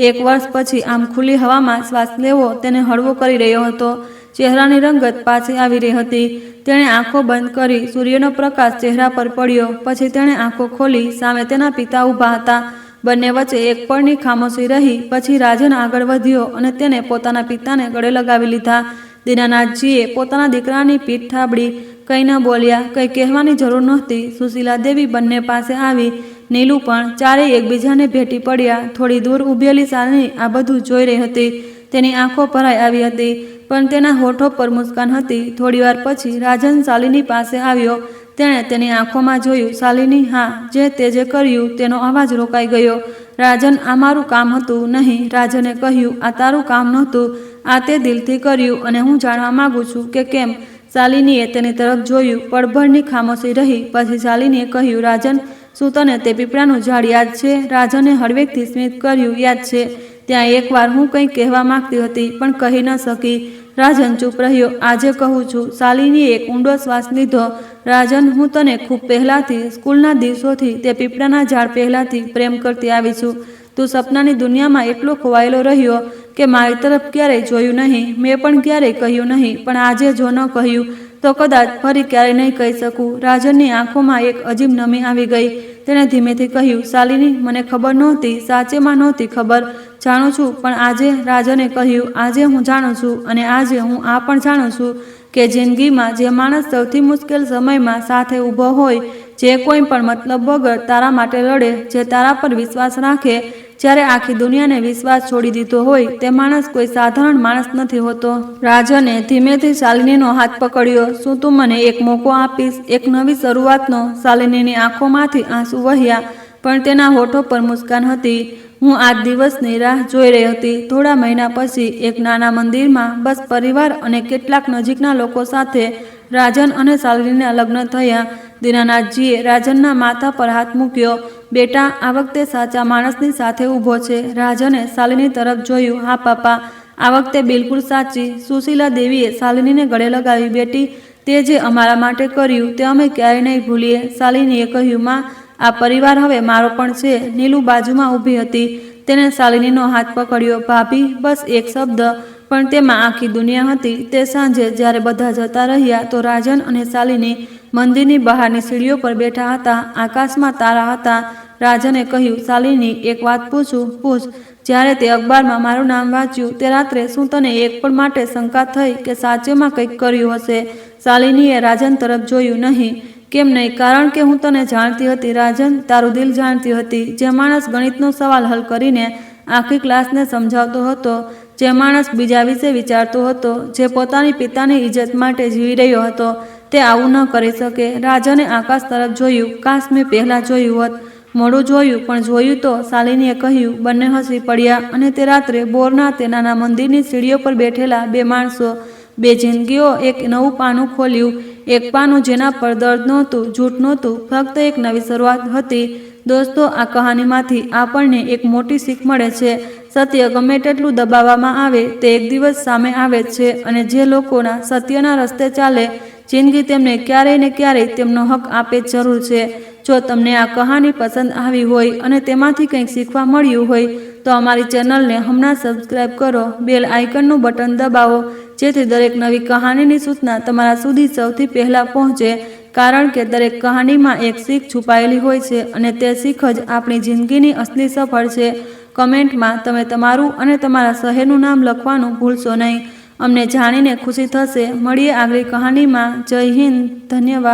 1 વર્ષ પછી આમ ખુલ્લી હવામાં શ્વાસ લેવો તેને હળવો કરી રહ્યો હતો. ચહેરાની રંગત પાછી આવી રહી હતી. તેણે આંખો બંધ કરી. સૂર્યનો પ્રકાશ ચહેરા પર પડ્યો. પછી તેણે આંખો ખોલી. સામે તેના પિતા ઊભા હતા. બંને વચ્ચે એક પળની ખામોશી રહી. પછી રાજન આગળ વધ્યો અને તેને પોતાના પિતાને ગળે લગાવી લીધા. દીનાનાથજીએ પોતાના દીકરાની પીઠ થાબડી. કંઈ ન બોલ્યા. કંઈ કહેવાની જરૂર નહોતી. સુશીલા દેવી બંને પાસે આવી. નીલુ પણ. ચારેય એકબીજાને ભેટી પડ્યા. થોડી દૂર ઊભેલી શાલિની આ બધું જોઈ રહી હતી. તેની આંખો ભરાઈ આવી હતી, પણ તેના હોઠો પર મુસ્કાન હતી. થોડીવાર પછી રાજન શાલિની પાસે આવ્યો. તેણે તેની આંખોમાં જોયું. શાલિની, હા, તે જે કર્યું તેનો અવાજ રોકાઈ ગયો. રાજન, આ મારું કામ હતું નહીં. રાજને કહ્યું, આ તારું કામ નહોતું. આ તે દિલથી કર્યું અને હું જાણવા માંગુ છું કે કેમ. શાલિનીએ તેની તરફ જોયું. પળભરની ખામોશી રહી. પછી શાલિનીએ કહ્યું, રાજન, શું તને તે પીપળાનું ઝાડ યાદ છે? રાજને હળવેકથી સ્મિત કર્યું, યાદ છે. ત્યાં એકવાર હું કંઈક કહેવા માંગતી હતી પણ કહી ન શકી. રાજન ચૂપ રહ્યો. આજે કહું છું. શાલિનીએ એક ઊંડો શ્વાસ લીધો. રાજન, હું તને ખૂબ પહેલાંથી, સ્કૂલના દિવસોથી, તે પીપળાના ઝાડ પહેલાંથી પ્રેમ કરતી આવી છું. તું સપનાની દુનિયામાં એટલો ખોવાયેલો રહ્યો કે મારી તરફ ક્યારેય જોયું નહીં. મેં પણ ક્યારેય કહ્યું નહીં. પણ આજે જો ન કહ્યું તો કદાચ ફરી ક્યારેય નહીં કહી શકું. રાજનની આંખોમાં એક અજીબ નમી આવી ગઈ. તેણે ધીમેથી કહ્યું, શાલિની, મને ખબર નહોતી, સાચેમાં નહોતી ખબર. જાણું છું, પણ આજે. રાજને કહ્યું, આજે હું જાણું છું. અને આજે હું આ પણ જાણું છું કે જિંદગીમાં જે માણસ સૌથી મુશ્કેલ સમયમાં સાથે ઊભો હોય, જે કોઈ પણ મતલબ વગર તારા માટે લડે, જે તારા પર વિશ્વાસ રાખે, જ્યારે આખી દુનિયાને વિશ્વાસ છોડી દીધો હોય, તે માણસ કોઈ સાધારણ માણસ નથી હોતો. રાજને ધીમેથી શાલિનીનો હાથ પકડ્યો. શું તું મને એક મોકો આપીશ, એક નવી શરૂઆતનો? શાલિનીની આંખોમાંથી આંસુ વહ્યા, પણ તેના હોઠો પર મુસ્કાન હતી. હું આ દિવસની રાહ જોઈ રહી હતી. થોડા મહિના પછી એક નાના મંદિરમાં બસ પરિવાર અને કેટલાક નજીકના લોકો સાથે રાજન અને શાલિનીના લગ્ન થયા. દીનાનાથજીએ રાજનના માથા પર હાથ મૂક્યો. બેટા, આ વખતે સાચા માણસની સાથે ઊભો છે. રાજને શાલિની તરફ જોયું. હા પાપા, આ વખતે બિલકુલ સાચી. સુશીલા દેવીએ શાલિનીને ગળે લગાવી. બેટી, તે જે અમારા માટે કર્યું તે અમે ક્યારેય નહીં ભૂલીએ. શાલિનીએ કહ્યું, માં, આ પરિવાર હવે મારો પણ છે. નીલુ બાજુમાં ઊભી હતી. તેણે શાલિનીનો હાથ પકડ્યો. ભાભી, બસ એક શબ્દ, પણ તેમાં આખી દુનિયા હતી. તે સાંજે જ્યારે બધા જતા રહ્યા તો રાજન અને શાલિની મંદિરની બહારની સીડીઓ પર બેઠા હતા. આકાશમાં તારા હતા. રાજને કહ્યું, શાલિની, એક વાત પૂછું? પૂછ. જ્યારે તે અખબારમાં મારું નામ વાંચ્યું તે રાત્રે શું તને એક પણ માટે શંકા થઈ કે સાચેમાં કંઈક કર્યું હશે? શાલિનીએ રાજન તરફ જોયું. નહીં. કેમ નહીં? કારણ કે હું તને જાણતી હતી રાજન, તારું દિલ જાણતી હતી. જે માણસ ગણિતનો સવાલ હલ કરીને આખી ક્લાસને સમજાવતો હતો, જે માણસ બીજા વિશે વિચારતો હતો, જે પોતાની પિતાની ઇજ્જત માટે જીવી રહ્યો હતો, તે આવું ન કરી શકે. રાજને આકાશ તરફ જોયું. કાશ મેં પહેલાં જોયું હોત. મોડું જોયું, પણ જોયું તો. શાલિનીએ કહ્યું. બંને હસી પડ્યા. અને તે રાત્રે બોરના તે નાના મંદિરની સીડીઓ પર બેઠેલા બે માણસો, બે જિંદગીઓ, એક નવું પાનું ખોલ્યું. એક પાનું જેના પર દર્દ નહોતું, જૂઠ નહોતું, ફક્ત એક નવી શરૂઆત હતી. દોસ્તો, આ કહાનીમાંથી આપણને એક મોટી શીખ મળે છે. સત્ય ગમે તેટલું દબાવવામાં આવે તે એક દિવસ સામે આવે છે. અને જે લોકોના સત્યના રસ્તે ચાલે, જિંદગી તેમને ક્યારેય ને ક્યારેય તેમનો હક આપે જરૂર છે. જો તમને આ કહાની પસંદ આવી હોય અને તેમાંથી કંઈક શીખવા મળ્યું હોય તો અમારી ચેનલને હમણાં સબસ્ક્રાઈબ કરો. બેલ આઇકનનું બટન દબાવો જેથી દરેક નવી કહાનીની સૂચના તમારા સુધી સૌથી પહેલાં પહોંચે. કારણ કે દરેક કહાનીમાં એક શીખ છુપાયેલી હોય છે અને તે શીખ જ આપણી જિંદગીની અસલી સફળ છે. કમેન્ટમાં તમે તમારું અને તમારા શહેરનું નામ લખવાનું ભૂલશો નહીં. અમને જાણીને ખુશી થશે. મળીએ આગલી કહાનીમાં. જય હિન્દ. ધન્યવાદ.